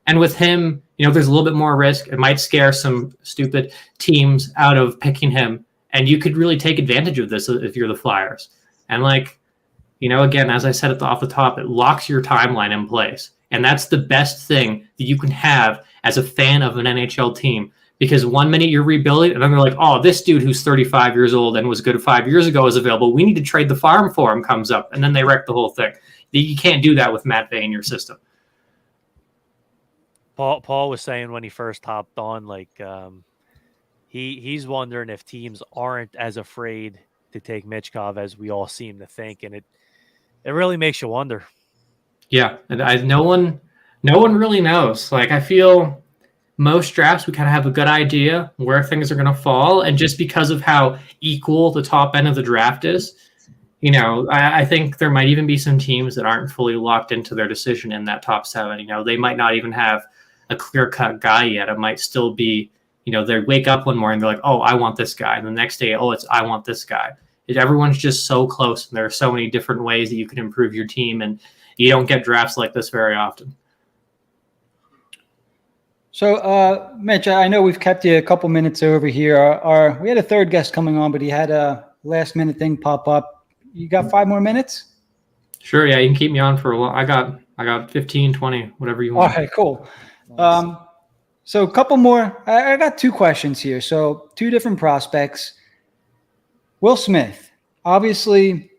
And with him, there's a little bit more risk. It might scare some stupid teams out of picking him. And you could really take advantage of this if you're the Flyers. And again, as I said off the top, it locks your timeline in place. And that's the best thing that you can have as a fan of an NHL team. Because 1 minute you're rebuilding, and then they're like, oh, this dude who's 35 years old and was good 5 years ago is available. We need to trade the farm for him, comes up. And then they wreck the whole thing. You can't do that with Matvey in your system. Paul was saying when he first hopped on, he's wondering if teams aren't as afraid to take Michkov as we all seem to think, and it really makes you wonder. Yeah, and no one really knows. I feel most drafts we kind of have a good idea where things are going to fall, and just because of how equal the top end of the draft is, I think there might even be some teams that aren't fully locked into their decision in that top 7. They might not even have a clear-cut guy yet. It might still be, they wake up one morning, they're like, oh, I want this guy. And the next day, I want this guy. Everyone's just so close, and there are so many different ways that you can improve your team, and you don't get drafts like this very often. So, Mitch, I know we've kept you a couple minutes over here. We had a third guest coming on, but he had a last-minute thing pop up. You got 5 more minutes? Sure, yeah, you can keep me on for a while. I got 15, 20, whatever you want. All right, cool. So a couple more. I got 2 questions here. So 2 different prospects. Will Smith, obviously,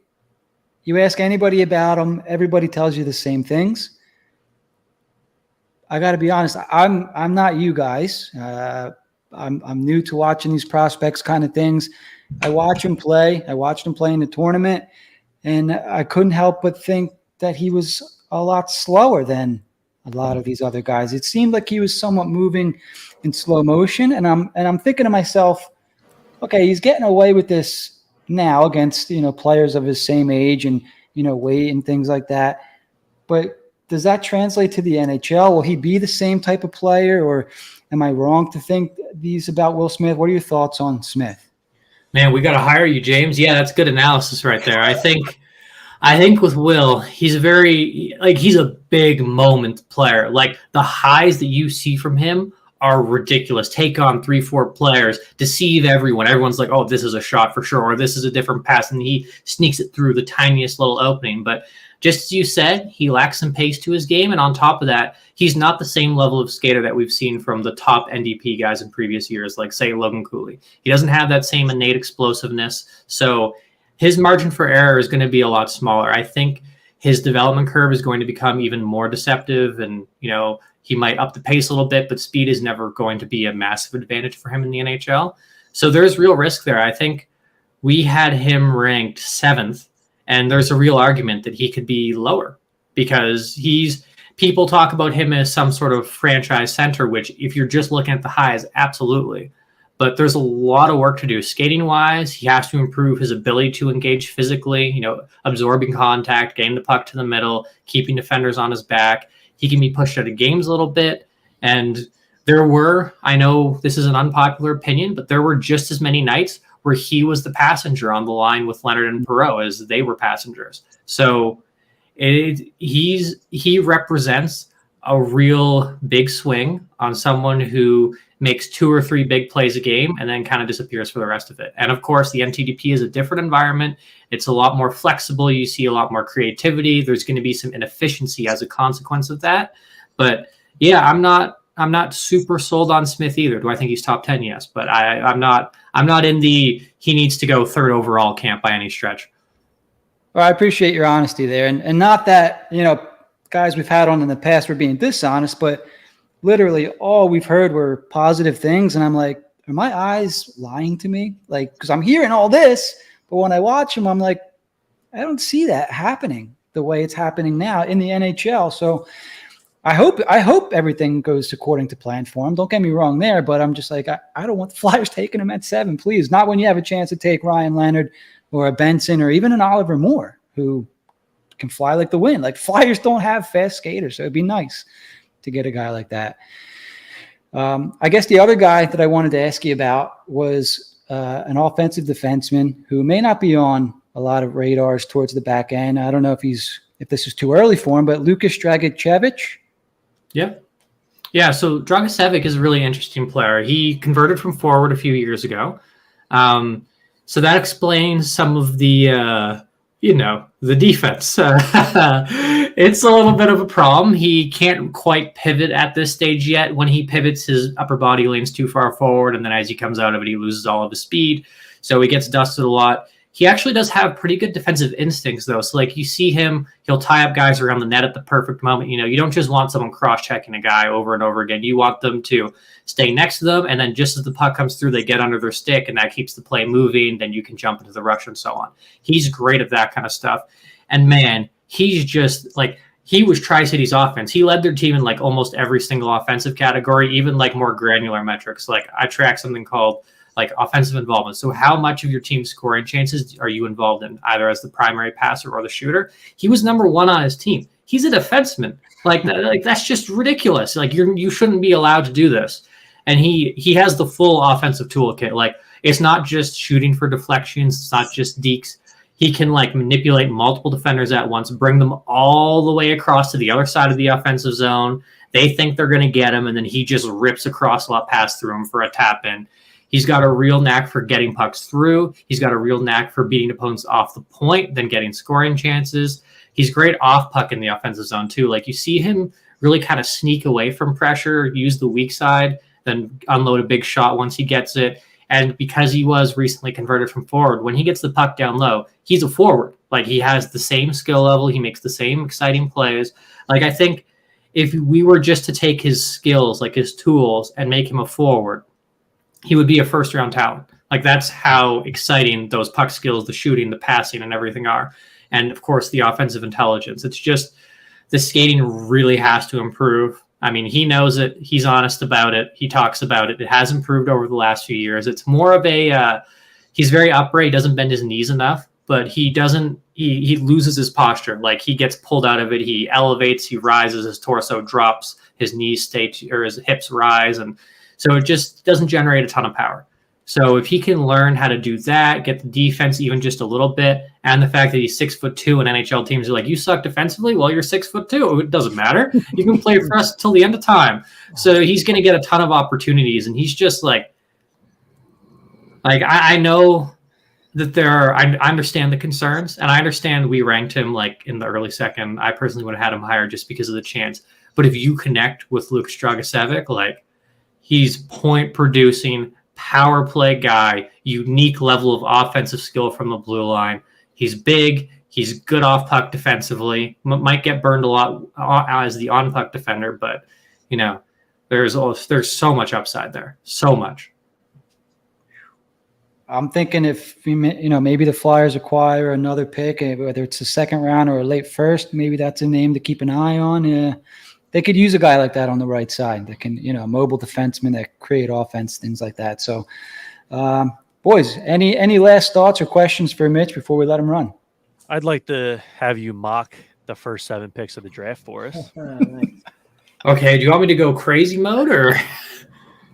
You ask anybody about him, everybody tells you the same things. I got to be honest. I'm not you guys. I'm new to watching these prospects kind of things. I watch him play. I watched him play in the tournament, and I couldn't help but think that he was a lot slower than a lot of these other guys. It seemed like he was somewhat moving in slow motion, and I'm thinking to myself, okay, he's getting away with this now against players of his same age and weight and things like that. But does that translate to the NHL? Will he be the same type of player, or am I wrong to think these about Will Smith? What are your thoughts on Smith? Man, we got to hire you, James. Yeah, that's good analysis right there. I think with Will, he's he's a big moment player. Like the highs that you see from him are ridiculous. Take on 3-4 players, deceive everyone. Everyone's like, oh, this is a shot for sure, or this is a different pass, and he sneaks it through the tiniest little opening. But just as you said, he lacks some pace to his game, and on top of that, he's not the same level of skater that we've seen from the top NDP guys in previous years, like, say, Logan Cooley. He doesn't have that same innate explosiveness, so his margin for error is going to be a lot smaller. I think his development curve is going to become even more deceptive, and, he might up the pace a little bit, but speed is never going to be a massive advantage for him in the NHL. So there's real risk there. I think we had him ranked 7th, and there's a real argument that he could be lower because people talk about him as some sort of franchise center, which if you're just looking at the highs, absolutely. But there's a lot of work to do. Skating wise, he has to improve his ability to engage physically, absorbing contact, getting the puck to the middle, keeping defenders on his back. He can be pushed out of games a little bit. And I know this is an unpopular opinion, but there were just as many nights where he was the passenger on the line with Leonard and Perreault as they were passengers. So he represents a real big swing on someone who makes 2 or 3 big plays a game and then kind of disappears for the rest of it. And of course, the NTDP is a different environment. It's a lot more flexible. You see a lot more creativity. There's going to be some inefficiency as a consequence of that. But yeah, I'm not super sold on Smith either. Do I think he's top 10? Yes, but I'm not in the he needs to go 3rd overall camp by any stretch. Well, I appreciate your honesty there, and not that guys we've had on in the past were being dishonest, but literally all we've heard were positive things, and I'm like, are my eyes lying to me? Like, because I'm hearing all this, but when I watch him, I'm like, I don't see that happening the way it's happening now in the NHL. So I hope everything goes according to plan for him. Don't get me wrong there, but I'm just like, I don't want the Flyers taking him at 7, please. Not when you have a chance to take Ryan Leonard or a Benson or even an Oliver Moore who can fly like the wind. Like, Flyers don't have fast skaters, so it'd be nice to get a guy like that. I guess the other guy that I wanted to ask you about was an offensive defenseman who may not be on a lot of radars towards the back end. I don't know if this is too early for him, but Lukas Dragicevic. Yeah. So Dragicevic is a really interesting player. He converted from forward a few years ago. So that explains some of the defense. It's a little bit of a problem. He can't quite pivot at this stage yet. When he pivots, his upper body leans too far forward, and then as he comes out of it, he loses all of his speed. So he gets dusted a lot. He actually does have pretty good defensive instincts, though. So, like, you see him, he'll tie up guys around the net at the perfect moment. You don't just want someone cross-checking a guy over and over again. You want them to stay next to them, and then just as the puck comes through, they get under their stick, and that keeps the play moving. Then you can jump into the rush and so on. He's great at that kind of stuff. And, man, he's just, like, he was Tri-Cities offense. He led their team in, like, almost every single offensive category, even, like, more granular metrics. Like, I track something called like offensive involvement. So how much of your team's scoring chances are you involved in, either as the primary passer or the shooter? He was number 1 on his team. He's a defenseman. Like that's just ridiculous. Like you shouldn't be allowed to do this. And he has the full offensive toolkit. Like, it's not just shooting for deflections. It's not just dekes. He can, like, manipulate multiple defenders at once, bring them all the way across to the other side of the offensive zone. They think they're going to get him, and then he just rips across a pass through him for a tap in. He's got a real knack for getting pucks through. He's got a real knack for beating opponents off the point, then getting scoring chances. He's great off puck in the offensive zone too. Like, you see him really kind of sneak away from pressure, use the weak side, then unload a big shot once he gets it. And because he was recently converted from forward, when he gets the puck down low, he's a forward. Like, he has the same skill level. He makes the same exciting plays. Like, I think if we were just to take his skills, like his tools, and make him a forward, he would be a first-round talent. Like, that's how exciting those puck skills, the shooting, the passing, and everything are. And, of course, the offensive intelligence. It's just the skating really has to improve. I mean, he knows it. He's honest about it. He talks about it. It has improved over the last few years. It's more of a he's very upright. He doesn't bend his knees enough, but he loses his posture. Like, he gets pulled out of it. He elevates, he rises, his torso drops, his knees stay, or his hips rise. And so it just doesn't generate a ton of power. So if he can learn how to do that, get the defense even just a little bit, and the fact that he's 6'2", and NHL teams are like, you suck defensively? Well, you're 6'2". It doesn't matter. You can play for us until the end of time. So he's going to get a ton of opportunities, and he's just like I know that I understand the concerns, and I understand we ranked him like in the early second. I personally would have had him higher just because of the chance. But if you connect with Luke Dragicevic, like, he's point producing, power play guy, unique level of offensive skill from the blue line. He's big. He's good off puck defensively. Might get burned a lot as the on puck defender, but there's so much upside there. So much. I'm thinking if maybe the Flyers acquire another pick, whether it's a second round or a late first, maybe that's a name to keep an eye on. They could use a guy like that on the right side that can, mobile defenseman that create offense, things like that. So, boys, any last thoughts or questions for Mitch before we let him run? I'd like to have you mock the first 7 picks of the draft for us. Okay, do you want me to go crazy mode or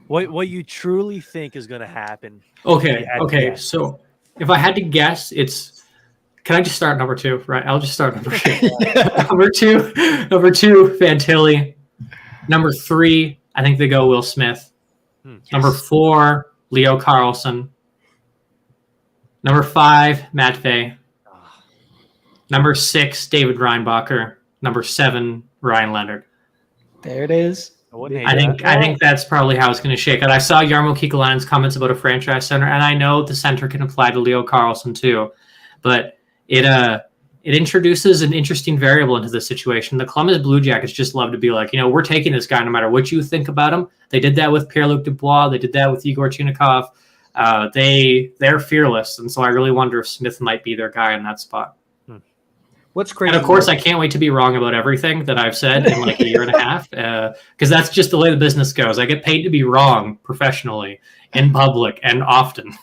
what you truly think is going to happen? Okay. So if I had to guess, can I just start number 2? Right, I'll just start number 2. number two, Fantilli. Number 3, I think they go Will Smith. Number 4, Leo Carlson. Number 5, Matvey. Number 6, David Reinbacher. Number 7, Ryan Leonard. There it is. I think that's probably how it's going to shake out. I saw Jarmo Kekalainen's comments about a franchise center, and I know the center can apply to Leo Carlson too, but it introduces an interesting variable into the situation. The Columbus Blue Jackets just love to be like, we're taking this guy no matter what you think about him. They did that with Pierre-Luc Dubois. They did that with Igor Chinakhov. They're fearless, and so I really wonder if Smith might be their guy in that spot. What's crazy? And of course, I can't wait to be wrong about everything that I've said in like a year and a half, because that's just the way the business goes. I get paid to be wrong professionally, in public, and often.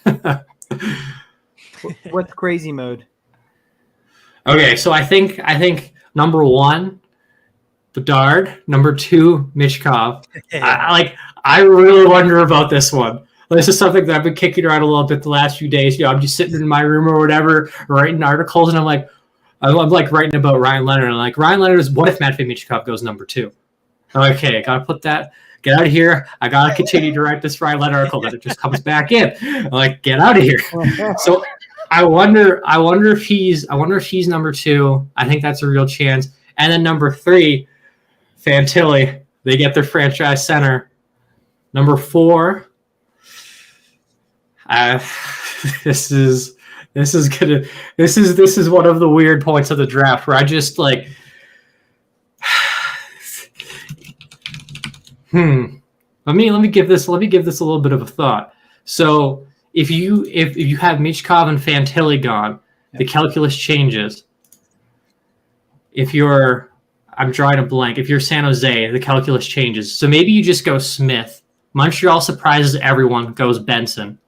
What's crazy mode? Okay, so I think number 1, Bedard. Number 2, Michkov. I really wonder about this one. This is something that I've been kicking around a little bit the last few days. I'm just sitting in my room or whatever, writing articles, and I'm like writing about Ryan Leonard. I'm like, Ryan Leonard is, what if Matvey Michkov goes number 2? Okay, gotta put that. Get out of here. I gotta continue to write this Ryan Leonard article that it just comes back in. I'm like, get out of here. So I wonder if he's number 2. I think that's a real chance. And then number 3, Fantilli. They get their franchise center. Number 4. This is one of the weird points of the draft where I just like, let me give this a little bit of a thought. So if you have Michkov and Fantilli gone, the calculus changes. I'm drawing a blank. If you're San Jose, the calculus changes. So maybe you just go Smith. Montreal surprises everyone, goes Benson.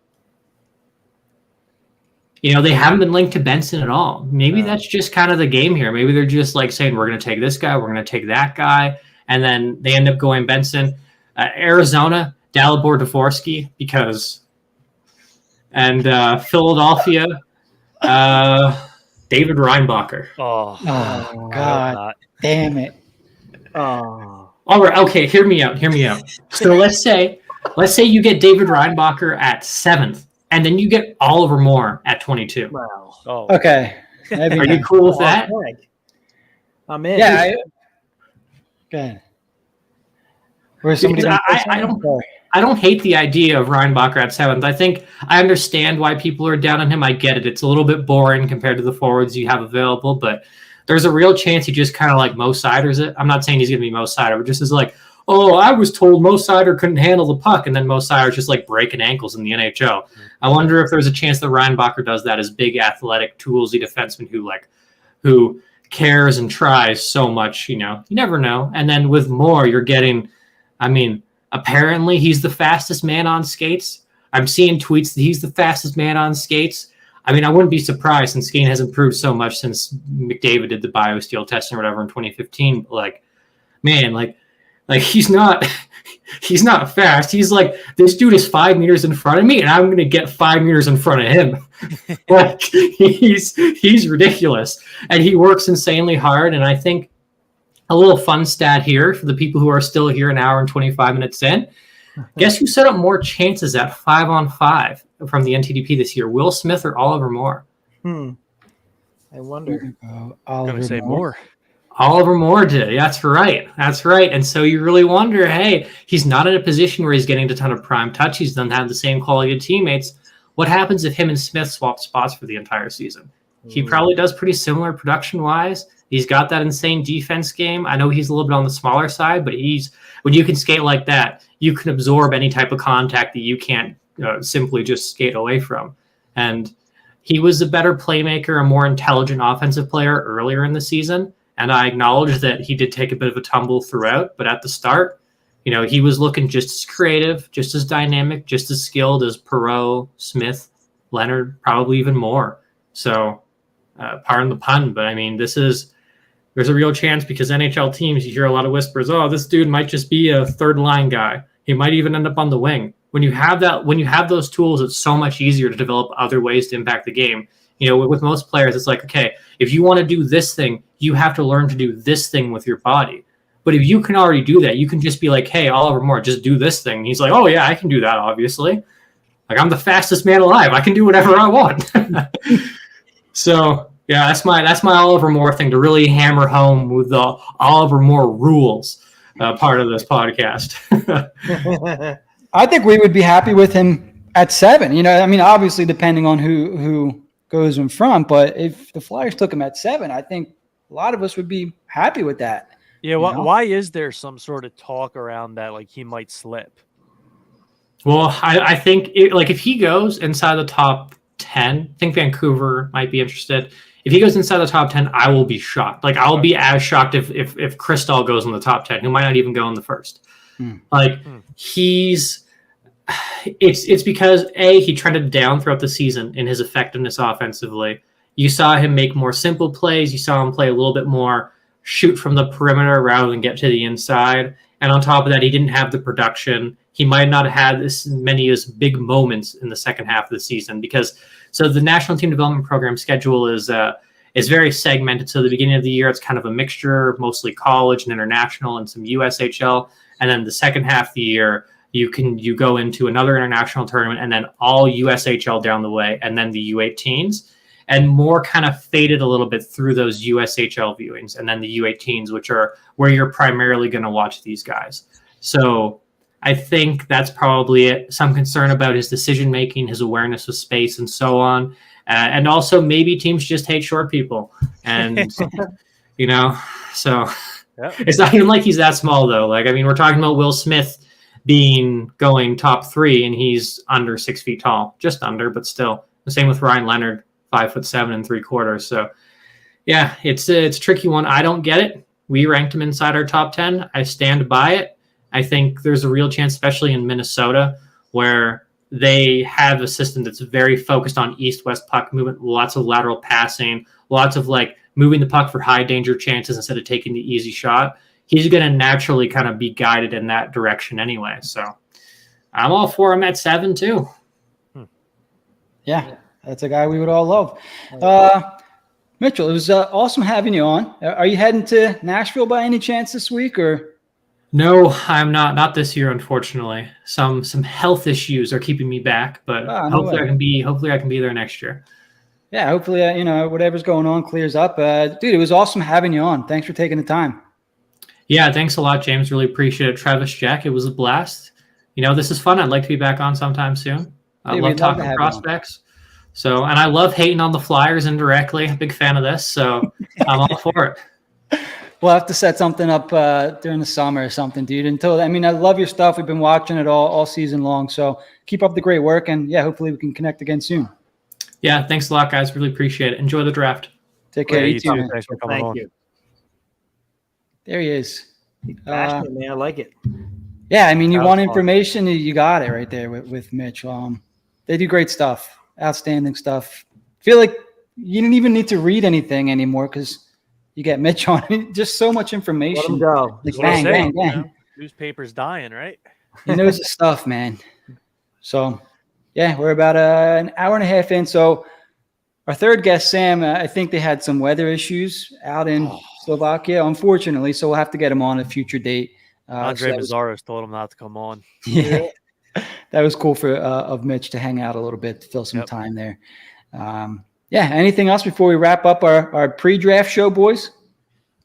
They haven't been linked to Benson at all. Maybe that's just kind of the game here. Maybe they're just like saying, we're going to take this guy, we're going to take that guy. And then they end up going Benson. Arizona, Dalibor Dvorsky, and Philadelphia, David Reinbacher. Oh God. Damn it. Oh. All right. Okay. Hear me out. So let's say you get David Reinbacher at 7th. And then you get Oliver Moore at 22. Wow. Oh. Okay. Are you cool with that? I'm in. Yeah. Okay. Where's somebody? I don't. I don't hate the idea of Reinbacher at 7th. I think I understand why people are down on him. I get it. It's a little bit boring compared to the forwards you have available, but there's a real chance he just kind of like Mo Siders it. I'm not saying he's going to be Mo Sider, but just as like, oh, I was told Mo Sider couldn't handle the puck, and then Mo Sider's just like breaking ankles in the NHL. I wonder if there's a chance that Reinbacher does that as big, athletic, toolsy defenseman who cares and tries so much. You never know. And then with Moore, you're getting, apparently he's the fastest man on skates. I'm seeing tweets that he's the fastest man on skates. I wouldn't be surprised since skating has improved so much since McDavid did the BioSteel testing or whatever in 2015. But he's not fast. He's like, this dude is 5 meters in front of me, and I'm going to get 5 meters in front of him. He's ridiculous, and he works insanely hard. And I think a little fun stat here for the people who are still here an hour and 25 minutes in. Guess who set up more chances at 5-on-5 from the NTDP this year? Will Smith or Oliver Moore? I wonder. I'm going to say Moore. Oliver Moore did. That's right. And so you really wonder, hey, he's not in a position where he's getting a ton of prime touch. He doesn't have the same quality of teammates. What happens if him and Smith swap spots for the entire season? He probably does pretty similar production-wise. He's got that insane defense game. I know he's a little bit on the smaller side, but when you can skate like that, you can absorb any type of contact that you can't simply just skate away from. And he was a better playmaker, a more intelligent offensive player earlier in the season. And I acknowledge that he did take a bit of a tumble throughout, but at the start, he was looking just as creative, just as dynamic, just as skilled as Perreault, Smith, Leonard, probably even more. So, pardon the pun, but there's a real chance because NHL teams, you hear a lot of whispers, oh, this dude might just be a third line guy. He might even end up on the wing. When you have those tools, it's so much easier to develop other ways to impact the game. With most players, it's like, okay, if you want to do this thing, you have to learn to do this thing with your body. But if you can already do that, you can just be like, hey, Oliver Moore, just do this thing. And he's like, oh, yeah, I can do that, obviously. Like, I'm the fastest man alive. I can do whatever I want. So, yeah, that's my Oliver Moore thing to really hammer home with the Oliver Moore rules part of this podcast. I think we would be happy with him at 7. Obviously depending on who goes in front, but if the Flyers took him at 7, I think a lot of us would be happy with that. Yeah, why is there some sort of talk around that, like he might slip? Well, I think if he goes inside the top 10, I think Vancouver might be interested. If he goes inside the top 10, I will be shocked. Like, I'll be as shocked if Kristoff goes in the top 10, who might not even go in the first. It's because he trended down throughout the season in his effectiveness offensively. You saw him make more simple plays. You saw him play a little bit more shoot from the perimeter rather than get to the inside. And on top of that, he didn't have the production. He might not have had as many as big moments in the second half of the season so the National Team Development Program schedule is very segmented. So the beginning of the year, it's kind of a mixture, mostly college and international and some USHL. And then the second half of the year, you go into another international tournament and then all USHL down the way, and then the U18s, and more kind of faded a little bit through those USHL viewings, and then the U18s, which are where you're primarily going to watch these guys. So I think that's probably it. Some concern about his decision making, his awareness of space, and so on, and also maybe teams just hate short people, and so it's not even like he's that small though. We're talking about Will Smith going top 3, and he's under 6 feet tall, just under, but still. The same with Ryan Leonard, 5'7" 3/4. So, yeah, it's a tricky one. I don't get it. We ranked him inside our top 10. I stand by it. I think there's a real chance, especially in Minnesota, where they have a system that's very focused on east-west puck movement, lots of lateral passing, lots of moving the puck for high danger chances instead of taking the easy shot. He's going to naturally kind of be guided in that direction anyway. So I'm all for him at 7 too. Yeah, that's a guy we would all love. Mitchell, it was awesome having you on. Are you heading to Nashville by any chance this week, or? No, I'm not. Not this year, unfortunately. Some health issues are keeping me back, but hopefully I can be there next year. Yeah, hopefully whatever's going on clears up. Dude, it was awesome having you on. Thanks for taking the time. Yeah, thanks a lot, James. Really appreciate it. Travis, Jack, it was a blast. This is fun. I'd like to be back on sometime soon. I Yeah, love we'd love to talking have you on. prospects. So, and I love hating on the Flyers indirectly. I'm a big fan of this, so I'm all for it. We'll have to set something up during the summer or something, dude. I love your stuff. We've been watching it all season long. So keep up the great work, and yeah, hopefully we can connect again soon. Yeah, thanks a lot, guys. Really appreciate it. Enjoy the draft. Take care. Yeah, You too, man. Thanks for coming Thank on. you. There he is. Passionate, man. I like it. Yeah, I mean, you That want was fun. information, you got it right there with Mitch. They do great stuff, outstanding stuff. Feel like you didn't even need to read anything anymore because you get Mitch on. Just so much Let information. him go. Like That's what I'm bang, saying, bang, bang. Newspaper's dying, right? He knows his stuff, man. So, yeah, we're about an hour and a half in. So, our third guest, Sam, I think they had some weather issues out in Slovakia, unfortunately. So, we'll have to get him on a future date. Andre Mazzaros told him not to come on. Yeah, that was cool of Mitch to hang out a little bit, to fill some Yep. time there. Yeah, anything else before we wrap up our pre-draft show, boys?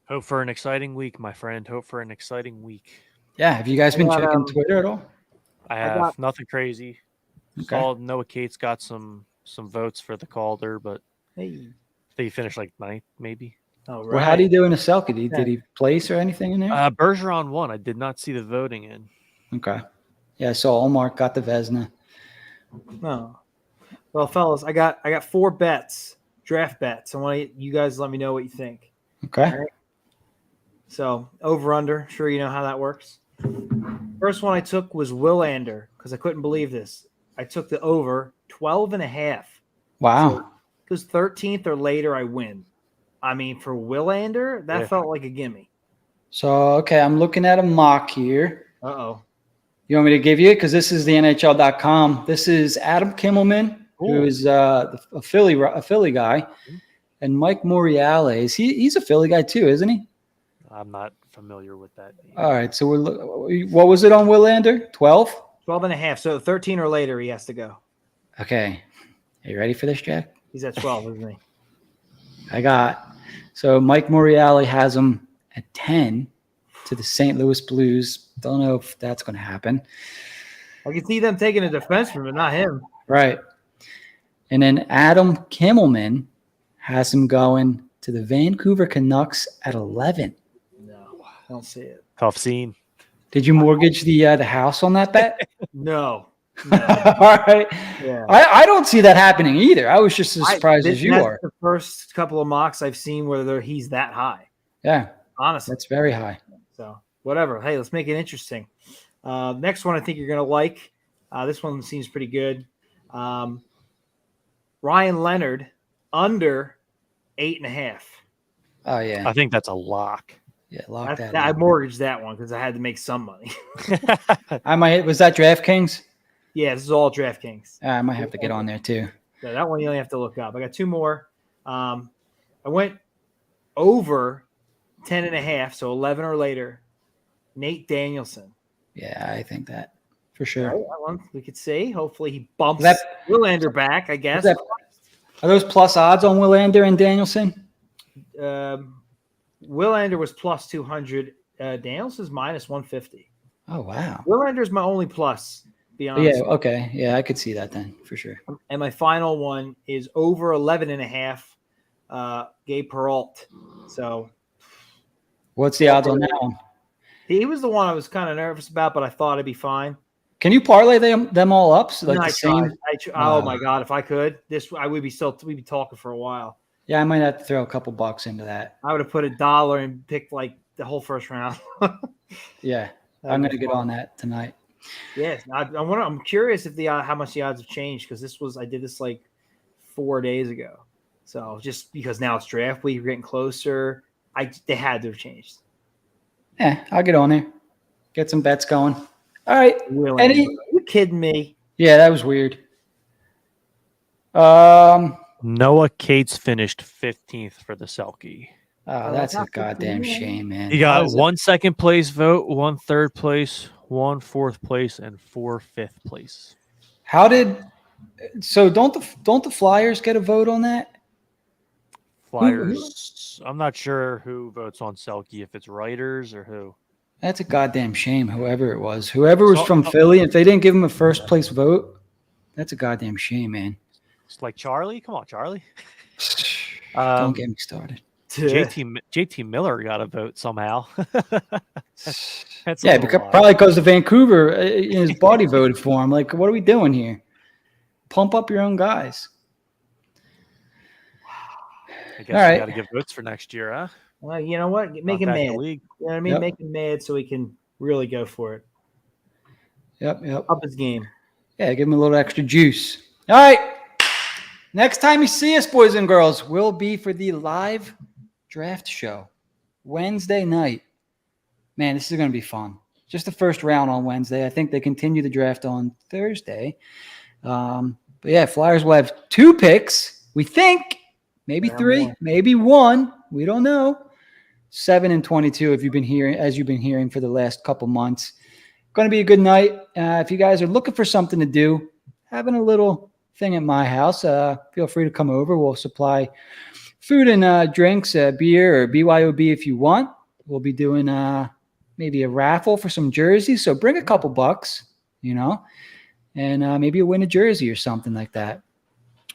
Hope for an exciting week, my friend. Hope for an exciting week. Yeah, have you guys been got, checking Twitter at all? I have nothing crazy. Okay. Saw Noah Cates got some votes for the Calder, but Hey. I think he finished like 9th, maybe. All right. Well, how did he do in the Selkie? Did he place or anything in there? Bergeron won. I did not see the voting in. Okay. Yeah, I saw Omar got the Vesna. No. Well, fellas, I got 4 bets, draft bets. I want you guys to let me know what you think. Okay. All right. So over under, sure you know how that works. First one I took was Willander because I couldn't believe this. I took the over 12.5. Wow. So because 13th or later I win. I mean, for Willander, that Yeah. felt like a gimme. So, okay, I'm looking at a mock here. Uh-oh. You want me to give you it? Because this is the NHL.com. This is Adam Kimmelman, who Ooh. is a Philly guy, and Mike Morreale. He's a Philly guy too, isn't he? I'm not familiar with that. All right. So what was it on Willander? 12? 12.5. So 13 or later he has to go. Okay. Are you ready for this, Jack? He's at 12, isn't he? So Mike Morreale has him at 10 to the St. Louis Blues. Don't know if that's going to happen. I can see them taking a defenseman, but not him. Right. And then Adam Kimmelman has him going to the Vancouver Canucks at 11. No, I don't see it. Tough scene. Did you mortgage the house on that bet? No. All right. Yeah. I don't see that happening either. I was just as surprised as you that's are. the first couple of mocks I've seen where he's that high. Yeah, Honestly. that's very high. So whatever. Hey, let's make it interesting. Next one I think you're going to like. This one seems pretty good. Ryan Leonard under 8.5. Oh, yeah. I think that's a lock. Yeah, lock that I in. mortgaged that one because I had to make some money. Was that DraftKings? Yeah, this is all DraftKings. I might have to get on there too. So that one you only have to look up. I got 2 more. I went over 10.5, so 11 or later. Nate Danielson. Yeah, I think that for sure. Right, that one we could see. Hopefully he bumps That- Willander back, I guess. Are those plus odds on Willander and Danielson? Willander was plus 200. Danielson's minus 150. Oh, wow. Willander's my only plus, to be Yeah, honest. okay. Yeah, I could see that then for sure. And my final one is over 11.5. Gabe Peralt. So What's the odds on that one? he was the one I was kind of nervous about, but I thought it'd be fine. Can you parlay them all up? So like And the same? oh my god, if I could, we'd be talking for a while. Yeah, I might have to throw a couple bucks into that. I would have put $1 and picked like the whole first round. Yeah, I'm going to get on that tonight. Yes, I'm curious if how much the odds have changed because I did this like 4 days ago. So just because now it's draft week, we're getting closer. They had to have changed. Yeah, I'll get on there. Get some bets going. All right. Are you kidding me? Yeah, that was weird. Noah Cates finished 15th for the Selkie. Oh, that's a goddamn shame, man. He got 1 second place vote, 1 third place, 1 fourth place, and 4 fifth place. Don't the Flyers get a vote on that? Flyers. I'm not sure who votes on Selkie, if it's writers or who. That's a goddamn shame, whoever it was. Whoever was So- from Philly, if they didn't give him a first place vote, that's a goddamn shame, man. It's like Charlie. Come on, Charlie. Don't get me started. JT Miller got a vote somehow. That's a Yeah, little odd. probably because the Vancouver, his body voted for him. Like, what are we doing here? Pump up your own guys. I guess All we right. got to give votes for next year, huh? Well, you know what? Make him Not back mad. in You the league. know what I mean? Yep. Make him mad so he can really go for it. Yep. Up his game. Yeah, give him a little extra juice. All right. Next time you see us, boys and girls, will be for the live draft show Wednesday night. Man, this is going to be fun. Just the first round on Wednesday. I think they continue the draft on Thursday. But yeah, Flyers will have 2 picks. We think maybe 3, maybe 1. We don't know. 7 and 22. If you've been hearing for the last couple months, going to be a good night. If you guys are looking for something to do, having a little thing at my house, feel free to come over. We'll supply food and drinks, beer or BYOB if you want. We'll be doing maybe a raffle for some jerseys. So bring a couple bucks, and maybe you'll win a jersey or something like that.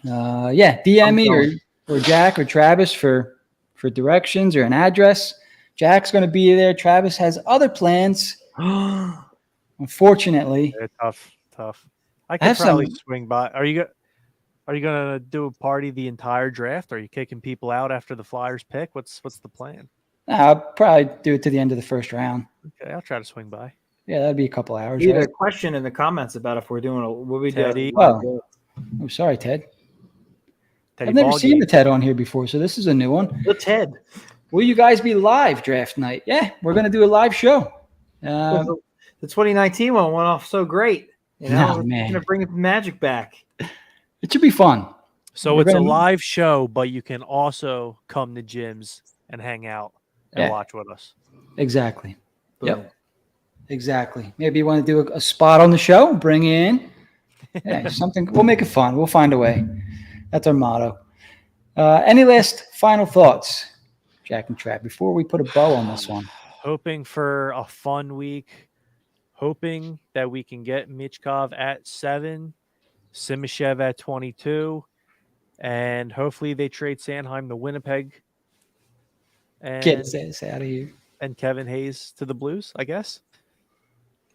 DM me or Jack or Travis for directions or an address. Jack's going to be there. Travis has other plans. Unfortunately. Yeah, tough. I could probably swing by. Are you gonna do a party the entire draft? Are you kicking people out after the Flyers pick? What's the plan? I'll probably do it to the end of the first round. Okay, I'll try to swing by. Yeah, that'd be a couple hours. Leave Right? a question in the comments about if we're doing what we Teddy. do. Oh, I'm sorry, Ted. Teddy I've never ball seen game. the Ted on here before, so this is a new one. The Ted. Will you guys be live draft night? Yeah, we're going to do a live show. The 2019 one went off so great. Oh, man. We're going to bring the magic back. It should be fun. So We're it's a gonna- live show, but you can also come to gyms and hang out and watch with us. Exactly. Boom. Yep. Exactly. Maybe you want to do a spot on the show, bring you in. Yeah, something. We'll make it fun. We'll find a way. That's our motto. Any last final thoughts, Jack and Trav, before we put a bow on this one? Hoping for a fun week. Hoping that we can get Mitchkov at 7, Simashev at 22, and hopefully they trade Sanheim to Winnipeg. And, Get this out of here. and Kevin Hayes to the Blues, I guess.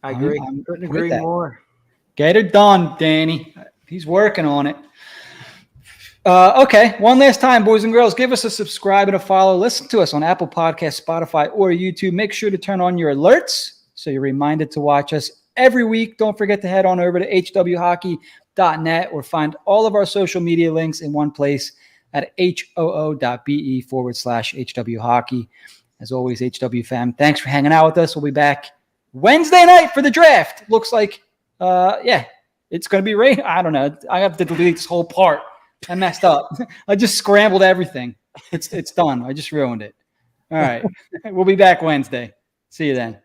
I agree. I'm Couldn't with agree that. more. Get it done, Danny. He's working on it. Okay, one last time, boys and girls, give us a subscribe and a follow. Listen to us on Apple Podcasts, Spotify, or YouTube. Make sure to turn on your alerts so you're reminded to watch us every week. Don't forget to head on over to hwhockey.net or find all of our social media links in one place at hoo.be/HWHockey. As always, HW fam, thanks for hanging out with us. We'll be back Wednesday night for the draft. Looks like, it's going to be rain. I don't know. I have to delete this whole part. I messed up. I just scrambled everything. It's done. I just ruined it. All right. We'll be back Wednesday. See you then.